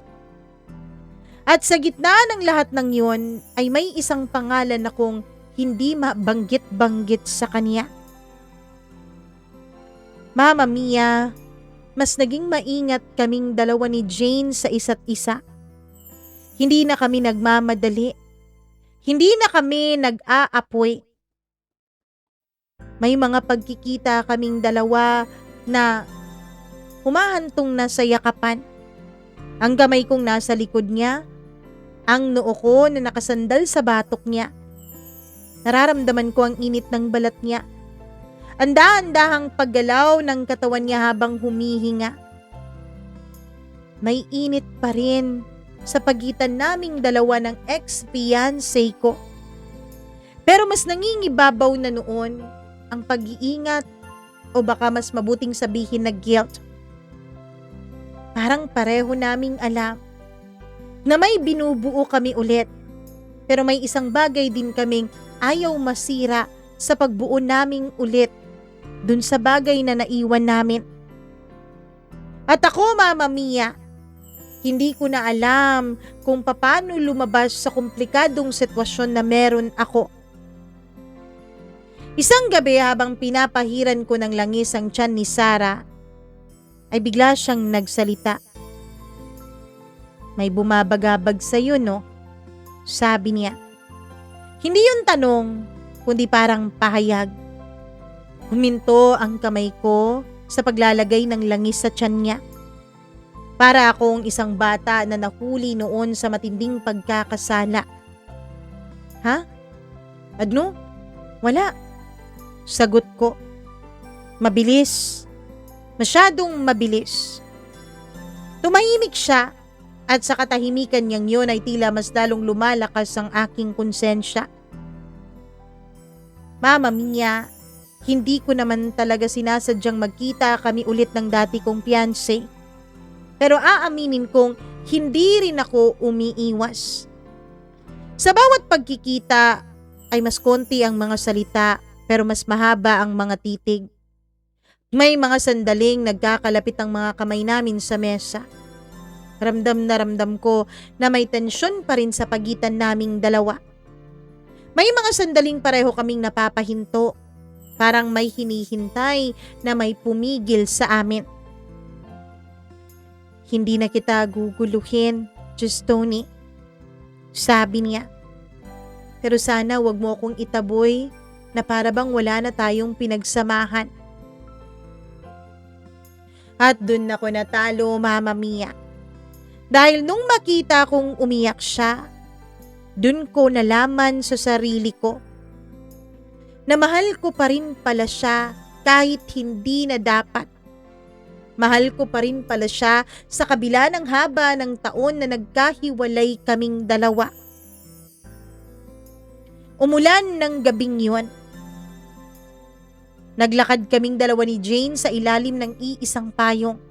At sa gitna ng lahat ng yun ay may isang pangalan akong hindi mabanggit-banggit sa kanya. Mama Mia, mas naging maingat kaming dalawa ni Jane sa isa't isa. Hindi na kami nagmamadali. Hindi na kami nag-aapoy. May mga pagkikita kaming dalawa na humahantong na sa yakapan. Ang kamay kong nasa likod niya, ang noo ko na nakasandal sa batok niya. Nararamdaman ko ang init ng balat niya. Ang dahan-dahang paggalaw ng katawan niya habang humihinga. May init pa rin sa pagitan naming dalawa ng ex-fiancé ko. Pero mas nangingibabaw na noon ang pag-iingat o baka mas mabuting sabihin na guilt. Parang pareho naming alam na may binubuo kami ulit. Pero may isang bagay din kaming ayaw masira sa pagbuo naming ulit dun sa bagay na naiwan namin. At ako, Mama Mia, hindi ko na alam kung paano lumabas sa komplikadong sitwasyon na meron ako. Isang gabi habang pinapahiran ko ng langis ang tiyan ni Sarah, ay bigla siyang nagsalita. May bumabagabag sa'yo, no? Sabi niya. Hindi yun tanong, kundi parang pahayag. Huminto ang kamay ko sa paglalagay ng langis sa tiyan niya. Para akong isang bata na nahuli noon sa matinding pagkakasala. Ha? Ano? Wala. Sagot ko. Mabilis. Masyadong mabilis. Tumahimik siya at sa katahimikan niyang yun ay tila mas lalong lumalakas ang aking konsensya. Mama Mia, hindi ko naman talaga sinasadyang magkita kami ulit ng dati kong fiancé. Pero aaminin kong hindi rin ako umiiwas. Sa bawat pagkikita ay mas konti ang mga salita pero mas mahaba ang mga titig. May mga sandaling nagkakalapit ang mga kamay namin sa mesa. Ramdam na ramdam ko na may tensyon pa rin sa pagitan naming dalawa. May mga sandaling pareho kaming napapahinto. Parang may hinihintay na may pumigil sa amin. Hindi na kita guguluhin, Justoni. Sabi niya. Pero sana wag mo akong itaboy na para bang wala na tayong pinagsamahan. At dun ako natalo, Mama Mia. Dahil nung makita kong umiyak siya, dun ko nalaman sa sarili ko na mahal ko pa rin pala siya kahit hindi na dapat. Mahal ko pa rin pala siya sa kabila ng haba ng taon na nagkahiwalay kaming dalawa. Umulan ng gabing yun. Naglakad kaming dalawa ni Jane sa ilalim ng iisang payong.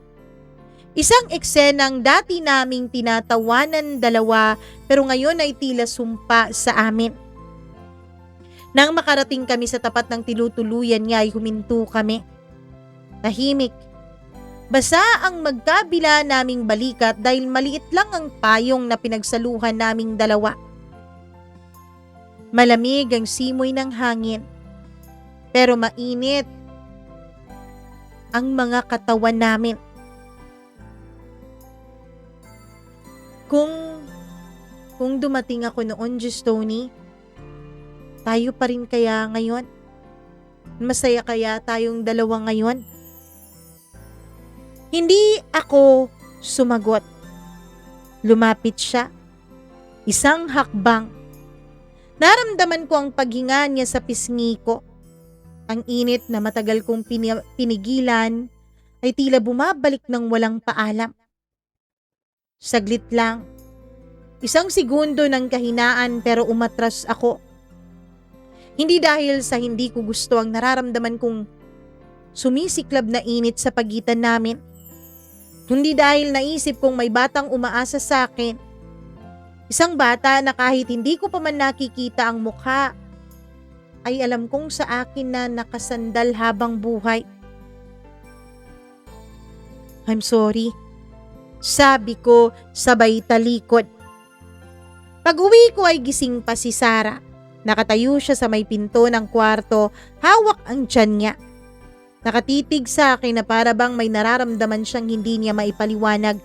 Isang eksenang dati naming tinatawanan dalawa pero ngayon ay tila sumpa sa amin. Nang makarating kami sa tapat ng tinutuluyan niya ay huminto kami. Tahimik. Basa ang magkabila naming balikat dahil maliit lang ang payong na pinagsaluhan naming dalawa. Malamig ang simoy ng hangin. Pero mainit ang mga katawan namin. Kung dumating ako noon, Justoni, tayo pa rin kaya ngayon? Masaya kaya tayong dalawa ngayon? Hindi ako sumagot. Lumapit siya. Isang hakbang. Naramdaman ko ang paghinga niya sa pisngi ko. Ang init na matagal kong pinigilan ay tila bumabalik ng walang paalam. Saglit lang. Isang segundo ng kahinaan pero umatras ako. Hindi dahil sa hindi ko gusto ang nararamdaman kong sumisiklab na init sa pagitan namin. Kundi dahil naisip kong may batang umaasa sa akin. Isang bata na kahit hindi ko pa man nakikita ang mukha, ay alam kong sa akin na nakasandal habang buhay. I'm sorry. Sabi ko sabay talikod. Pag-uwi ko ay gising pa si Sarah. Nakatayo siya sa may pinto ng kwarto, hawak ang tiyan niya. Nakatitig sa akin na para bang may nararamdaman siyang hindi niya maipaliwanag.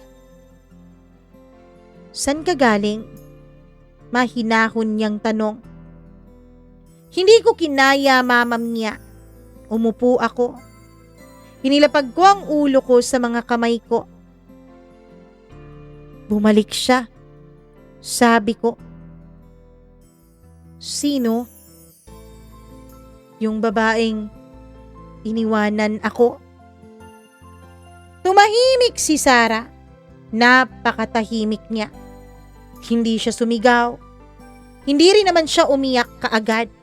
San ka galing? Mahinahon niyang tanong. Hindi ko kinaya, mamam niya. Umupo ako. Hinilapag ko ang ulo ko sa mga kamay ko. Bumalik siya. Sabi ko. Sino? Yung babaeng iniwanan ako. Tumahimik si Sarah. Napakatahimik niya. Hindi siya sumigaw. Hindi rin naman siya umiyak kaagad.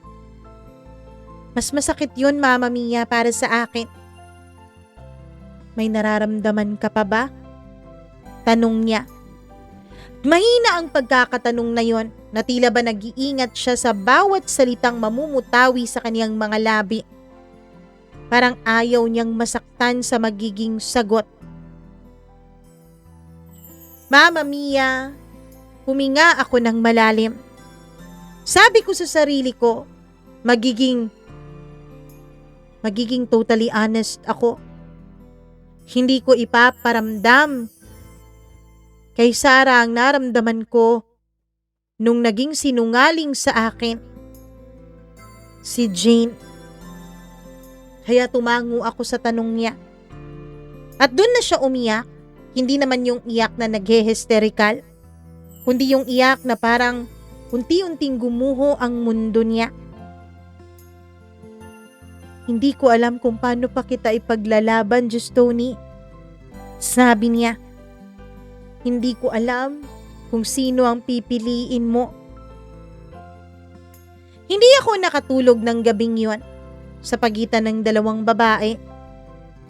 Mas masakit yun, Mama Mia, para sa akin. May nararamdaman ka pa ba? Tanong niya. Mahina ang pagkakatanong na yon, na tila ba nag-iingat siya sa bawat salitang mamumutawi sa kaniyang mga labi. Parang ayaw niyang masaktan sa magiging sagot. Mama Mia, huminga ako ng malalim. Sabi ko sa sarili ko, magiging totally honest ako. Hindi ko ipaparamdam kay Sarah ang naramdaman ko nung naging sinungaling sa akin si Jane. Kaya tumango ako sa tanong niya. At doon na siya umiyak. Hindi naman yung iyak na naghe-hysterical, kundi yung iyak na parang unti-unting gumuho ang mundo niya. Hindi ko alam kung paano pa kita ipaglalaban, Justoni. Sabi niya. Hindi ko alam kung sino ang pipiliin mo. Hindi ako nakatulog ng gabing yon sa pagitan ng dalawang babae.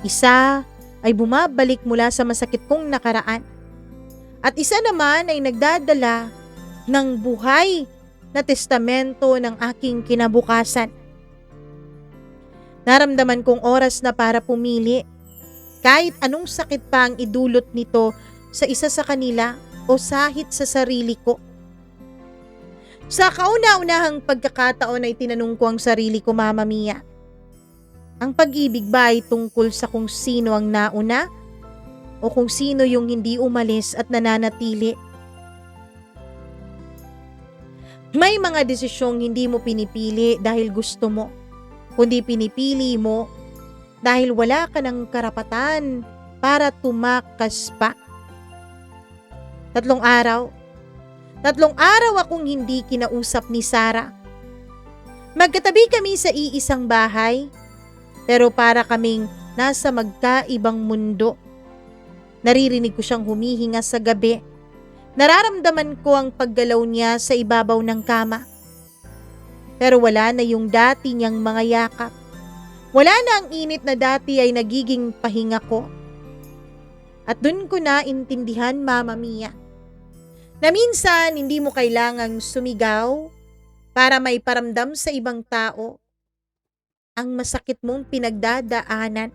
Isa ay bumabalik mula sa masakit kong nakaraan. At isa naman ay nagdadala ng buhay na testamento ng aking kinabukasan. Naramdaman kong oras na para pumili. Kahit anong sakit pa ang idulot nito sa isa sa kanila o sahit sa sarili ko. Sa kauna-unahang pagkakataon ay tinanong ko ang sarili ko, Mama Mia. Ang pag-ibig ba ay tungkol sa kung sino ang nauna o kung sino yung hindi umalis at nananatili? May mga desisyong hindi mo pinipili dahil gusto mo, kundi pinipili mo dahil wala ka ng karapatan para tumakas pa. 3 araw akong hindi kinausap ni Sarah. Magkatabi kami sa iisang bahay, pero para kaming nasa magkaibang mundo. Naririnig ko siyang humihinga sa gabi. Nararamdaman ko ang paggalaw niya sa ibabaw ng kama. Pero wala na yung dati niyang mga yakap. Wala na ang init na dati ay nagiging pahinga ko. At dun ko na intindihan, Mama Mia, na minsan hindi mo kailangang sumigaw para maiparamdam sa ibang tao ang masakit mong pinagdadaanan.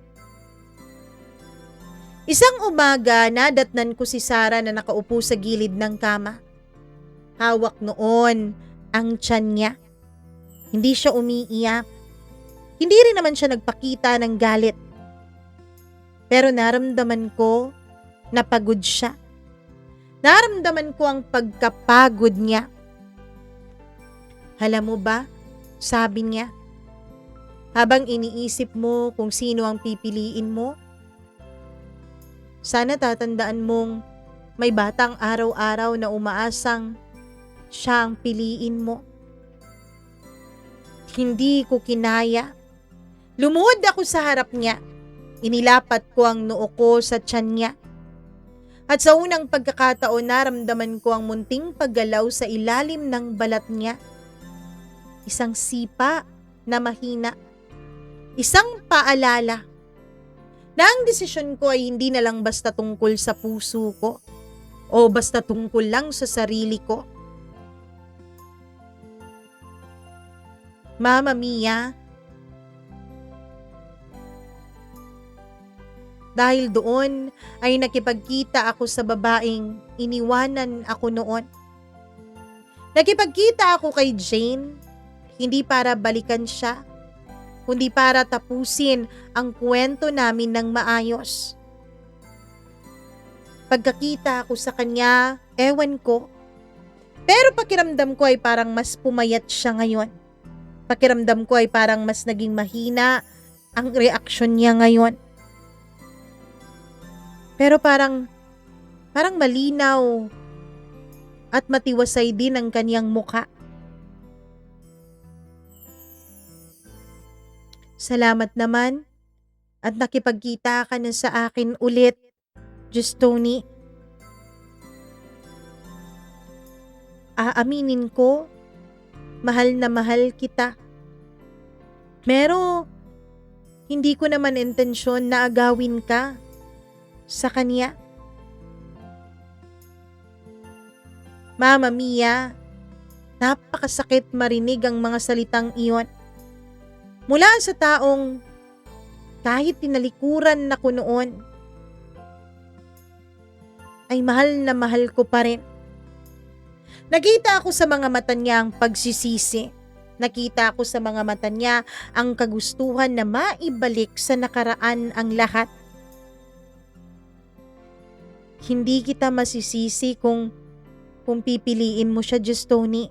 Isang umaga, nadatnan ko si Sarah na nakaupo sa gilid ng kama. Hawak noon ang tiyan niya. Hindi siya umiiyak. Hindi rin naman siya nagpakita ng galit. Pero naramdaman ko na pagod siya. Naramdaman ko ang pagkapagod niya. Alam mo ba, sabi niya, habang iniisip mo kung sino ang pipiliin mo, sana tatandaan mong may batang araw-araw na umaasang siya ang piliin mo. Hindi ko kinaya. Lumuhod ako sa harap niya. Inilapat ko ang noo ko sa tiyan niya. At sa unang pagkakataon, naramdaman ko ang munting paggalaw sa ilalim ng balat niya. Isang sipa na mahina. Isang paalala na ang desisyon ko ay hindi na lang basta tungkol sa puso ko o basta tungkol lang sa sarili ko. Mama Mia, dahil doon ay nakipagkita ako sa babaeng iniwanan ako noon. Nakipagkita ako kay Jane, hindi para balikan siya, kundi para tapusin ang kwento namin ng maayos. Pagkakita ko sa kanya, ewan ko. Pero pakiramdam ko ay parang mas pumayat siya ngayon. Pakiramdam ko ay parang mas naging mahina ang reaksyon niya ngayon. Pero parang malinaw at matiwasay din ang kanyang muka. Salamat naman at nakipagkita ka na sa akin ulit, Justoni. Aaminin ko, mahal na mahal kita. Pero hindi ko naman intensyon na agawin ka sa kanya. Mama Mia, napakasakit marinig ang mga salitang iyon. Mula sa taong kahit tinalikuran na ko noon, ay mahal na mahal ko pa rin. Nakita ako sa mga mata niya ang pagsisisi. Nakita ko sa mga mata niya ang kagustuhan na maibalik sa nakaraan ang lahat. Hindi kita masisisi kung pipiliin mo siya, Justoni.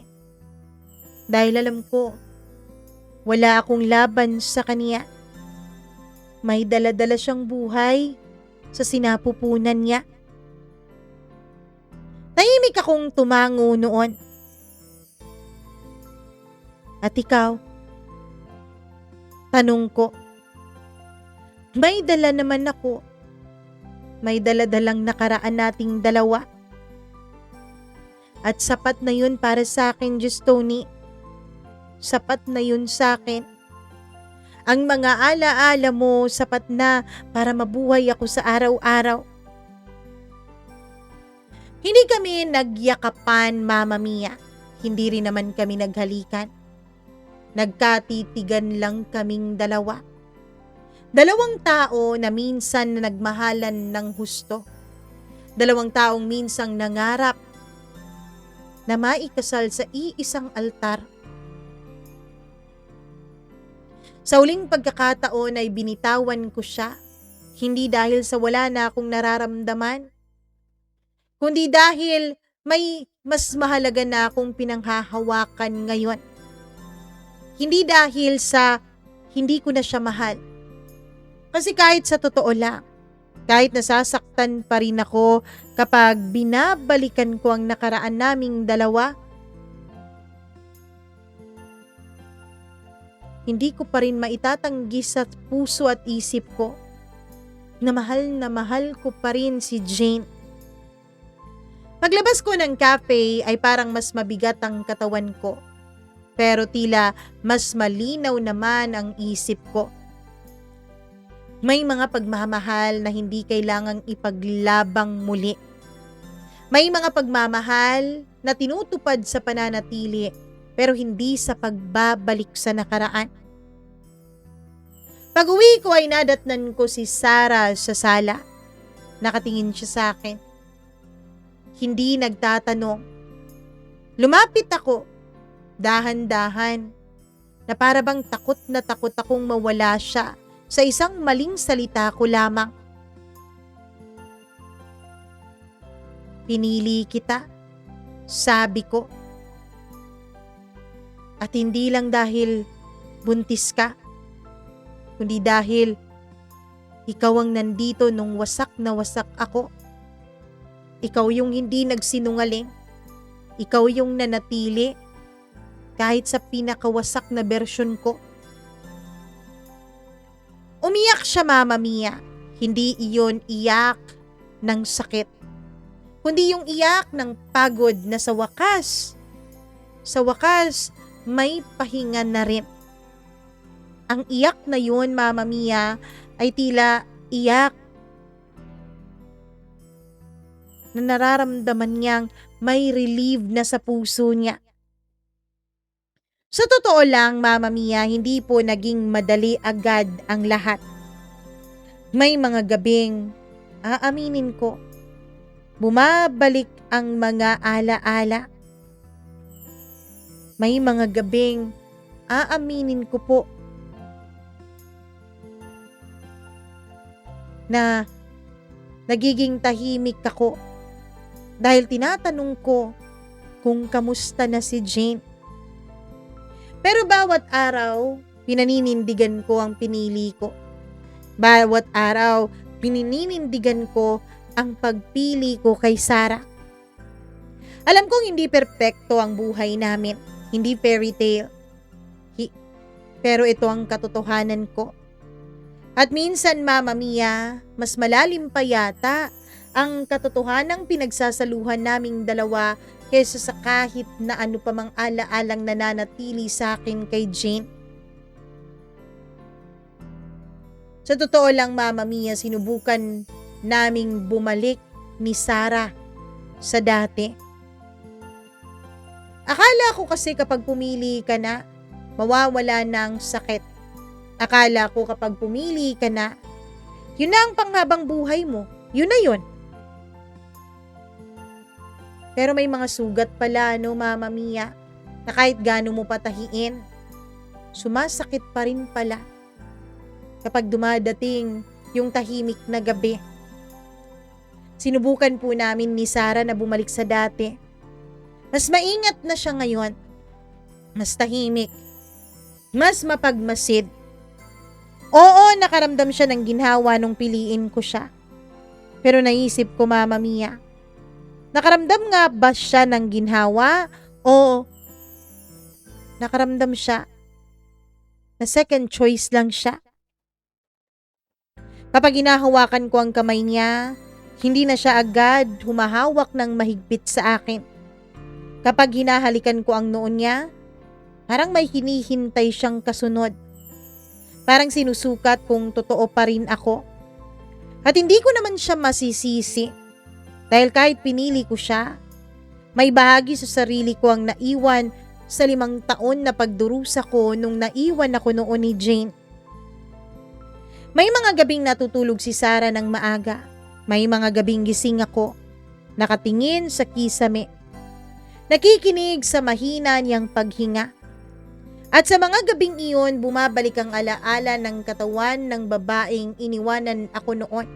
Dahil alam ko, wala akong laban sa kanya. May dala-dala siyang buhay sa sinapupunan niya. Tahimik akong tumango noon. At ikaw? Tanong ko. May dala naman ako. May dala-dalang nakaraan nating dalawa. At sapat na yun para sa akin, Justoni. Sapat na yun sa akin. Ang mga alaala mo sapat na para mabuhay ako sa araw-araw. Hindi kami nagyakapan, Mama Mia. Hindi rin naman kami naghalikan. Nagkatitigan lang kaming dalawa. Dalawang tao na minsan na nagmahalan ng husto. Dalawang taong minsang nangarap na maikasal sa iisang altar. Sa uling pagkakataon ay binitawan ko siya, hindi dahil sa wala na akong nararamdaman, kundi dahil may mas mahalaga na akong pinanghahawakan ngayon. Hindi dahil sa hindi ko na siya mahal. Kasi kahit sa totoo lang, kahit nasasaktan pa rin ako kapag binabalikan ko ang nakaraan naming dalawa, hindi ko pa rin maitatanggi sa puso at isip ko na mahal ko pa rin si Jane. Paglabas ko ng cafe ay parang mas mabigat ang katawan ko. Pero tila mas malinaw naman ang isip ko. May mga pagmamahal na hindi kailangang ipaglabang muli. May mga pagmamahal na tinutupad sa pananatili pero hindi sa pagbabalik sa nakaraan. Pag-uwi ko ay nadatnan ko si Sarah sa sala. Nakatingin siya sa akin. Hindi nagtatanong. Lumapit ako, dahan-dahan, na para bang takot na takot akong mawala siya sa isang maling salita ko lamang. Pinili kita, sabi ko. At hindi lang dahil buntis ka, kundi dahil ikaw ang nandito nung wasak na wasak ako. Ikaw yung hindi nagsinungaling. Ikaw yung nanatili kahit sa pinakawasak na bersyon ko. Umiyak siya, Mama Mia. Hindi iyon iyak ng sakit, kundi yung iyak ng pagod na sa wakas may pahinga na rin. Ang iyak na yun, Mama Mia, ay tila iyak na nararamdaman niyang may relieve na sa puso niya. Sa totoo lang, Mama Mia, hindi po naging madali agad ang lahat. May mga gabing, aaminin ko, bumabalik ang mga alaala. May mga gabing, aaminin ko po, na nagiging tahimik ako dahil tinatanong ko kung kamusta na si Jane. Pero bawat araw, pinaninindigan ko ang pinili ko. Bawat araw, pinininindigan ko ang pagpili ko kay Sarah. Alam kong hindi perpekto ang buhay namin, hindi fairy tale. Pero ito ang katotohanan ko. At minsan, Mama Mia, mas malalim pa yata ang katotohanang pinagsasaluhan naming dalawa kaysa sa kahit na ano pa mang alaalang nananatili sa akin kay Jane. Sa totoo lang, Mama Mia, sinubukan naming bumalik ni Sarah sa dati. Akala ko kasi kapag pumili ka na, mawawala ng sakit. Akala ko kapag pumili ka na, yun na ang panghabang buhay mo. Yun na yun. Pero may mga sugat pala, no, Mama Mia, na kahit gaano mo patahiin, sumasakit pa rin pala kapag dumadating yung tahimik na gabi. Sinubukan po namin ni Sarah na bumalik sa dati. Mas maingat na siya ngayon. Mas tahimik. Mas mapagmasid. Oo, nakaramdam siya ng ginhawa nung piliin ko siya. Pero naisip ko, Mama Mia, nakaramdam nga ba siya ng ginhawa o nakaramdam siya na second choice lang siya? Kapag hinahawakan ko ang kamay niya, hindi na siya agad humahawak ng mahigpit sa akin. Kapag hinahalikan ko ang noon niya, parang may hinihintay siyang kasunod. Parang sinusukat kung totoo pa rin ako. At hindi ko naman siya masisisi. Dahil kahit pinili ko siya, may bahagi sa sarili ko ang naiwan sa 5 taon na pagdurusa ko nung naiwan ako noon ni Jane. May mga gabing natutulog si Sarah ng maaga. May mga gabing gising ako, nakatingin sa kisame, nakikinig sa mahina niyang paghinga. At sa mga gabing iyon, bumabalik ang alaala ng katawan ng babaeng iniwanan ako noon.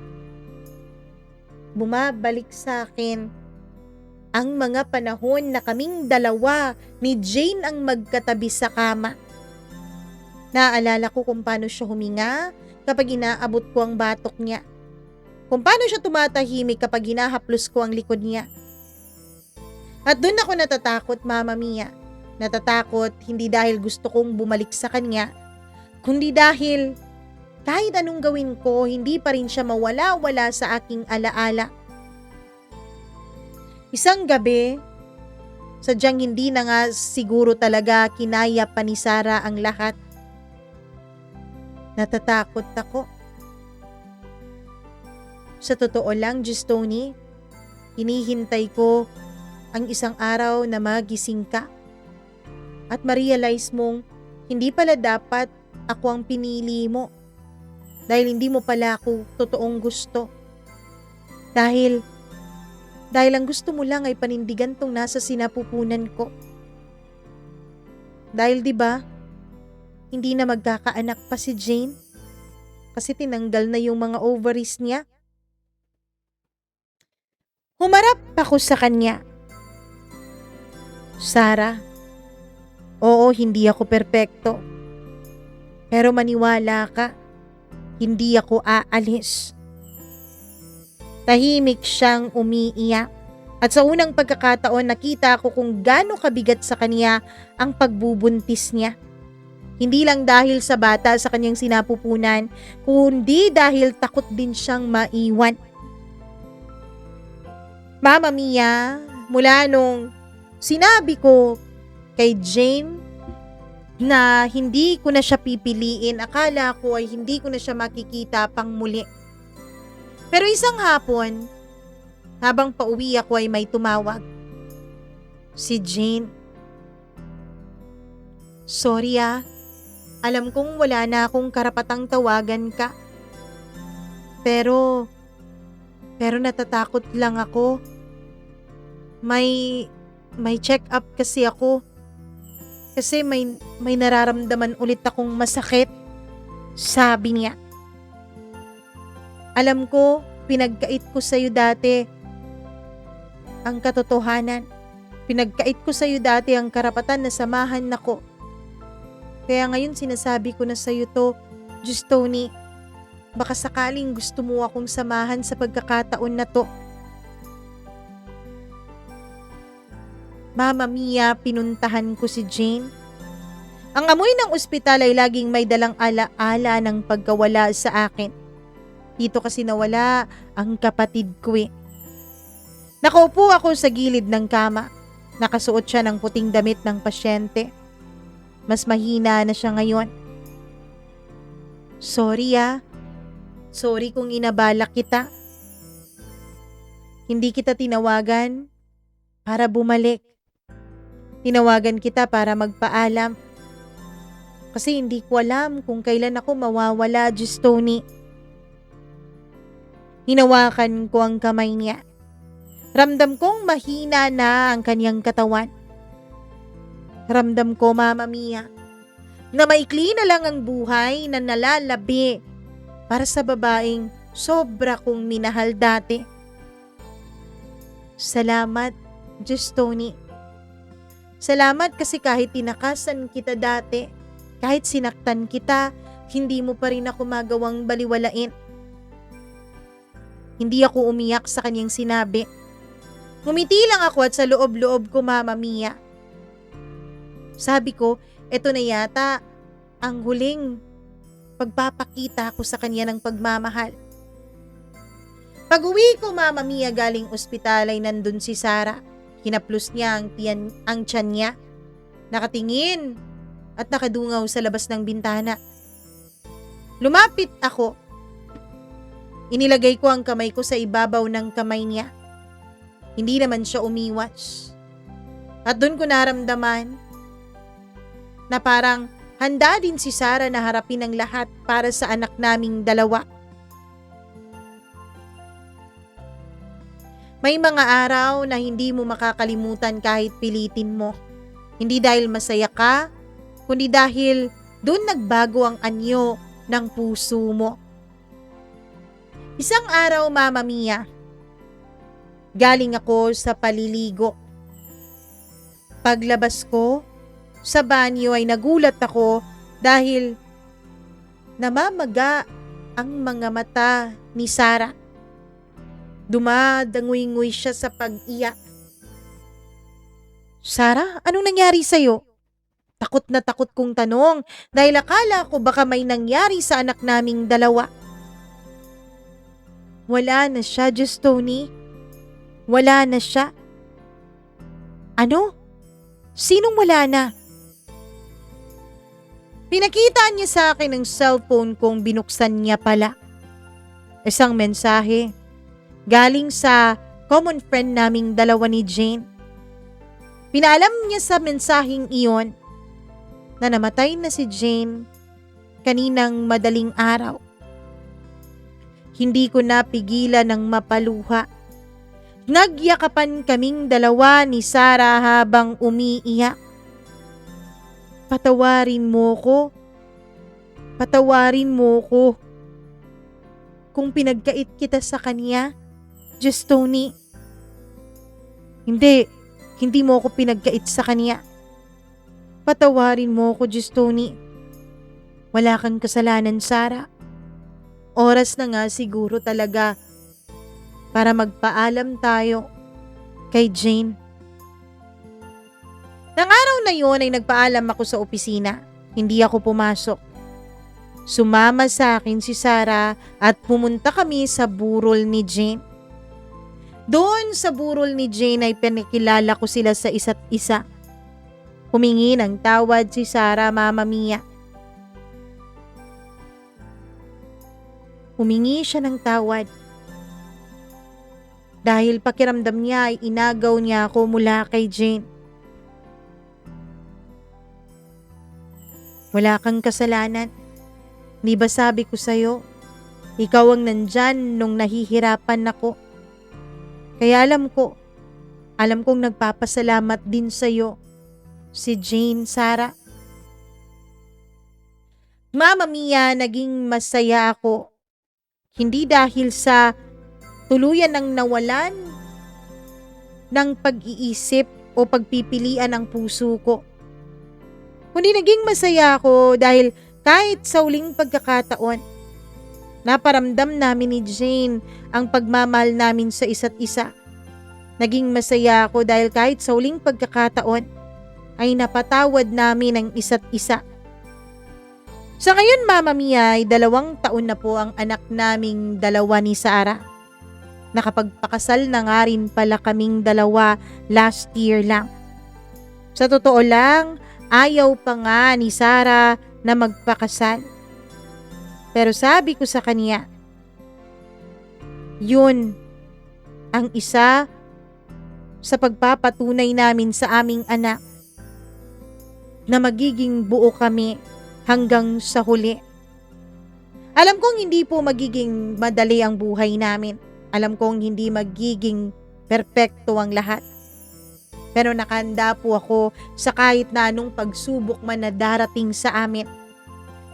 Bumabalik sa akin ang mga panahon na kaming dalawa ni Jane ang magkatabi sa kama. Naalala ko kung paano siya huminga kapag inaabot ko ang batok niya. Kung paano siya tumatahimik kapag hinahaplos ko ang likod niya. At doon ako natatakot, Mama Mia. Natatakot hindi dahil gusto kong bumalik sa kanya, kundi dahil kahit anong gawin ko, hindi pa rin siya mawala-wala sa aking alaala. Isang gabi, sadyang hindi na nga siguro talaga kinaya pa ni Sarah ang lahat. Natatakot ako. Sa totoo lang, Justoni, hinihintay ko ang isang araw na magising ka at ma-realize mong hindi pala dapat ako ang pinili mo dahil hindi mo pala ako totoong gusto. Dahil ang gusto mo lang ay panindigan tong nasa sinapupunan ko. Dahil 'di ba, hindi na magkakaanak pa si Jane kasi tinanggal na yung mga ovaries niya. Humarap ako sa kanya. Sarah, oo, hindi ako perpekto. Pero maniwala ka, hindi ako aalis. Tahimik siyang umiiyak. At sa unang pagkakataon nakita ko kung gaano kabigat sa kanya ang pagbubuntis niya. Hindi lang dahil sa bata sa kanyang sinapupunan, kundi dahil takot din siyang maiwan. Mama Mia, mula nung sinabi ko kay Jane na hindi ko na siya pipiliin, akala ko ay hindi ko na siya makikita pang muli. Pero isang hapon, habang pauwi ako ay may tumawag. Si Jane. Sorry alam kong wala na akong karapatang tawagan ka. Pero natatakot lang ako. May check-up kasi ako. Kasi may nararamdaman ulit akong masakit. Sabi niya. Alam ko, pinagkait ko sa'yo dati ang katotohanan. Pinagkait ko sa'yo dati ang karapatan na samahan ako. Kaya ngayon sinasabi ko na sa'yo to, Diyos Tony, baka sakaling gusto mo akong samahan sa pagkakataon na to. Mama Mia, pinuntahan ko si Jane. Ang amoy ng ospital ay laging may dalang alaala ng pagkawala sa akin. Dito kasi nawala ang kapatid ko eh. Nakaupo ako sa gilid ng kama. Nakasuot siya ng puting damit ng pasyente. Mas mahina na siya ngayon. Sorry ah. Sorry kung inabala kita. Hindi kita tinawagan para bumalik. Tinawagan kita para magpaalam. Kasi hindi ko alam kung kailan ako mawawala, Diyos Tony. Hinawakan ko ang kamay niya. Ramdam kong mahina na ang kanyang katawan. Ramdam ko, Mama Mia, na maikli na lang ang buhay na nalalabi para sa babaeng sobra kong minahal dati. Salamat, Diyos Tony. Salamat kasi kahit tinakasan kita dati, kahit sinaktan kita, hindi mo pa rin ako magawang baliwalain. Hindi ako umiyak sa kanyang sinabi. Ngumiti lang ako at sa loob-loob ko, Mama Mia. Sabi ko, eto na yata ang huling pagpapakita ko sa kanya ng pagmamahal. Pag-uwi ko, Mama Mia, galing ospital ay nandun si Sarah. Hinaplos niya ang tiyan niya. Nakatingin at nakadungaw sa labas ng bintana. Lumapit ako. Inilagay ko ang kamay ko sa ibabaw ng kamay niya. Hindi naman siya umiwas. At doon ko naramdaman na parang handa din si Sarah na harapin ang lahat para sa anak naming dalawa. May mga araw na hindi mo makakalimutan kahit pilitin mo. Hindi dahil masaya ka, kundi dahil doon nagbago ang anyo ng puso mo. Isang araw, Mama Mia, galing ako sa paliligo. Paglabas ko sa banyo ay nagulat ako dahil namamaga ang mga mata ni Sarah. Dumadangoy-ngoy siya sa pag-iyak. Sarah, anong nangyari sa'yo? Takot na takot kong tanong dahil akala ko baka may nangyari sa anak naming dalawa. Wala na siya, Diyos Tony. Wala na siya. Ano? Sinong wala na? Pinakita niya sa akin ang cellphone kong binuksan niya pala. Isang mensahe. Galing sa common friend naming dalawa ni Jane. Pinaalam niya sa mensaheng iyon na namatay na si Jane kaninang madaling araw. Hindi ko napigilan ng mapaluha. Nagyakapan kaming dalawa ni Sarah habang umiiyak. Patawarin mo ko. Patawarin mo ko. Kung pinagkait kita sa kanya, Diyos Tony. Hindi mo ako pinagkait sa kanya. Patawarin mo ko, Diyos Tony. Wala kang kasalanan, Sarah. Oras na nga siguro talaga para magpaalam tayo kay Jane. Nang araw na yon ay nagpaalam ako sa opisina. Hindi ako pumasok. Sumama sa akin si Sarah at pumunta kami sa burol ni Jane. Doon sa burol ni Jane ay pinakilala ko sila sa isa't isa. Humingi ng tawad si Sarah, Mama Mia. Humingi siya ng tawad. Dahil pakiramdam niya ay inagaw niya ako mula kay Jane. Wala kang kasalanan. Di ba sabi ko sa'yo, ikaw ang nandyan nung nahihirapan ako. Kaya alam kong nagpapasalamat din sa'yo, si Jane, Sarah. Mama Mia, naging masaya ako. Hindi dahil sa tuluyan ng nawalan ng pag-iisip o pagpipilian ng puso ko. Kundi naging masaya ako dahil kahit sa huling pagkakataon, naparamdam namin ni Jane ang pagmamahal namin sa isa't isa. Naging masaya ako dahil kahit sa huling pagkakataon ay napatawad namin ang isa't isa. Sa ngayon, Mama Mia, ay 2 taon na po ang anak naming dalawa ni Sarah. Nakapagpakasal na nga rin pala kaming dalawa last year lang. Sa totoo lang, ayaw pa nga ni Sarah na magpakasal. Pero sabi ko sa kanya, yun ang isa sa pagpapatunay namin sa aming anak na magiging buo kami hanggang sa huli. Alam kong hindi po magiging madali ang buhay namin. Alam kong hindi magiging perpekto ang lahat. Pero nakahanda po ako sa kahit na anong pagsubok man na darating sa amin.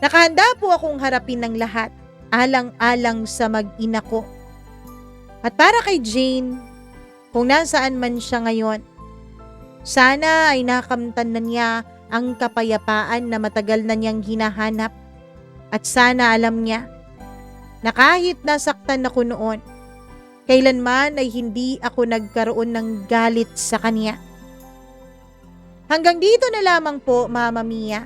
Nakahanda po akong harapin ng lahat, alang-alang sa mag-ina ko. At para kay Jane, kung nasaan man siya ngayon, sana ay nakamtan na niya ang kapayapaan na matagal na niyang hinahanap. At sana alam niya na kahit nasaktan ako noon, kailanman ay hindi ako nagkaroon ng galit sa kanya. Hanggang dito na lamang po, Mama Mia.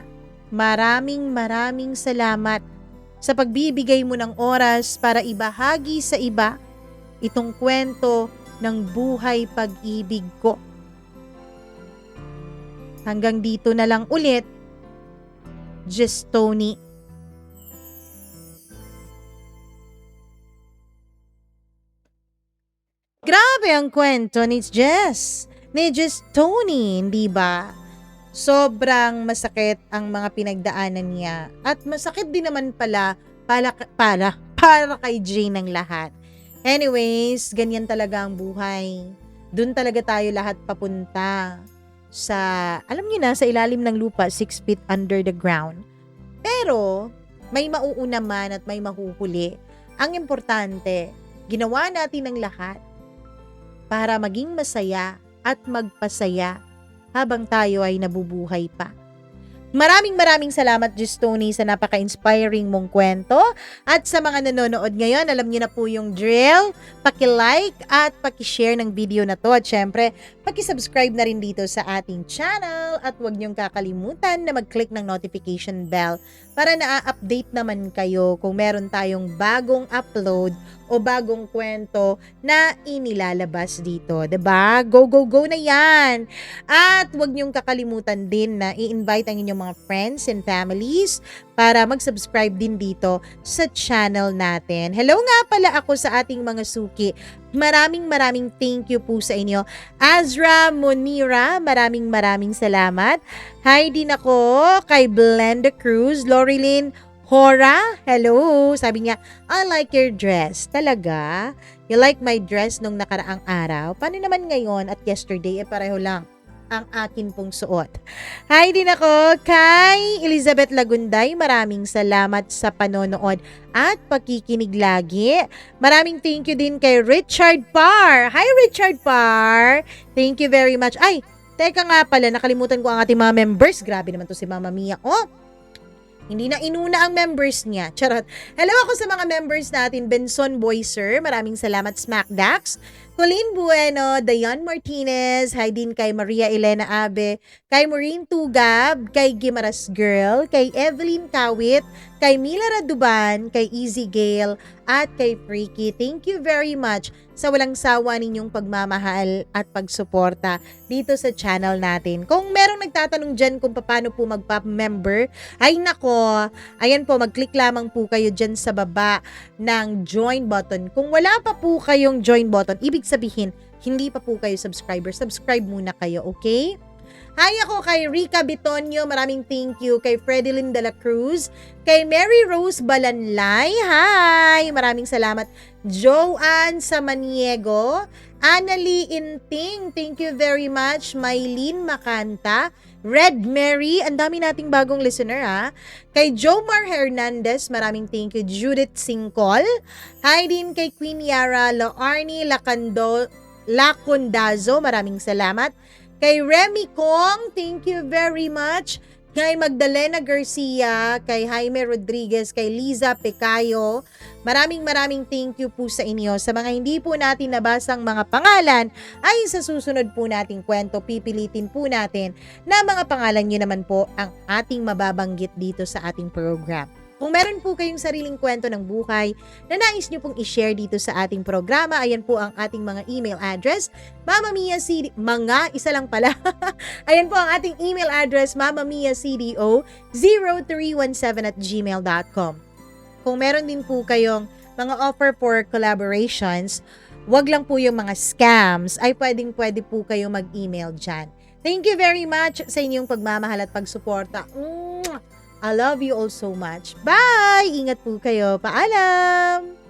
Maraming salamat sa pagbibigay mo ng oras para ibahagi sa iba itong kwento ng buhay pag-ibig ko. Hanggang dito na lang ulit, Just Tony. Grabe ang kwento ni Jess Tony, hindi ba? Sobrang masakit ang mga pinagdaanan niya at masakit din naman pala para kay Jane ang lahat. Anyways, ganyan talaga ang buhay. Doon talaga tayo lahat papunta sa, alam niyo na, sa ilalim ng lupa, 6 feet under the ground. Pero, may mauuna man at may mahuhuli. Ang importante, ginawa natin ang lahat para maging masaya at magpasaya habang tayo ay nabubuhay pa. Maraming salamat, Just Tony, sa napaka-inspiring mong kwento. At sa mga nanonood ngayon, alam niyo na po yung drill. Paki-like at paki-share ng video na to. At syempre, paki-subscribe na rin dito sa ating channel. At huwag niyong kakalimutan na mag-click ng notification bell para na-update naman kayo kung meron tayong bagong upload o bagong kwento na inilalabas dito. 'Di ba? Go na yan! At huwag niyong kakalimutan din na i-invite ang inyong mga friends and families para mag-subscribe din dito sa channel natin. Hello nga pala ako sa ating mga suki. Maraming thank you po sa inyo. Azra Monira, maraming salamat. Hi din ako kay Blenda Cruz, Lorilyn Hora, hello. Sabi niya, I like your dress. Talaga? You like my dress nung nakaraang araw? Paano naman ngayon at yesterday? Pareho lang ang akin pong suot. Hi din ako kay Elizabeth Lagunday. Maraming salamat sa panonood at pakikinig lagi. Maraming thank you din kay Richard Parr. Hi Richard Parr. Thank you very much. Ay, teka nga pala, nakalimutan ko ang ating mga members. Grabe naman to si Mama Mia. Oh, hindi na inuna ang members niya. Charot. Hello ako sa mga members natin. Benson Boyser, maraming salamat. Smackdax, Colleen Bueno, Dayan Martinez, hi din kay Maria Elena Abe, kay Maureen Tugab, kay Gimaras Girl, kay Evelyn Kawit, kay Mila Raduban, kay Easy Gale, at kay Freaky. Thank you very much sa walang sawa ninyong pagmamahal at pagsuporta dito sa channel natin. Kung merong nagtatanong dyan kung paano po magpa-member, ay nako, ayan po, mag-click lamang po kayo dyan sa baba ng join button. Kung wala pa po kayong join button, ibig sabihin, hindi pa po kayo subscriber. Subscribe muna kayo, okay? Hi ako kay Rica Bitonio, maraming thank you. Kay Fredelyn de la Cruz, kay Mary Rose Balanlay, hi! Maraming salamat. Joanne Samaniego, Annalie Inting, thank you very much. Mylene Makanta, Red Mary, ang dami nating bagong listener ha. Kay Jomar Hernandez, maraming thank you. Judith Singkol. Hi din kay Queen Yara Laarni Lacundazo, maraming salamat. Kay Remy Kong, thank you very much. Kay Magdalena Garcia, kay Jaime Rodriguez, kay Liza Pecayo, maraming thank you po sa inyo. Sa mga hindi po natin nabasang mga pangalan, ay sa susunod po nating kwento, pipilitin po natin na mga pangalan nyo naman po ang ating mababanggit dito sa ating program. Kung meron po kayong sariling kwento ng buhay na nais nyo pong i-share dito sa ating programa, ayan po ang ating mga email address, isa lang pala. Ayan po ang ating email address, mamamiyacdo0317@gmail.com. Kung meron din po kayong mga offer for collaborations, wag lang po yung mga scams, ay pwede po kayong mag-email dyan. Thank you very much sa inyong pagmamahal at pagsuporta. I love you all so much. Bye! Ingat po kayo. Paalam!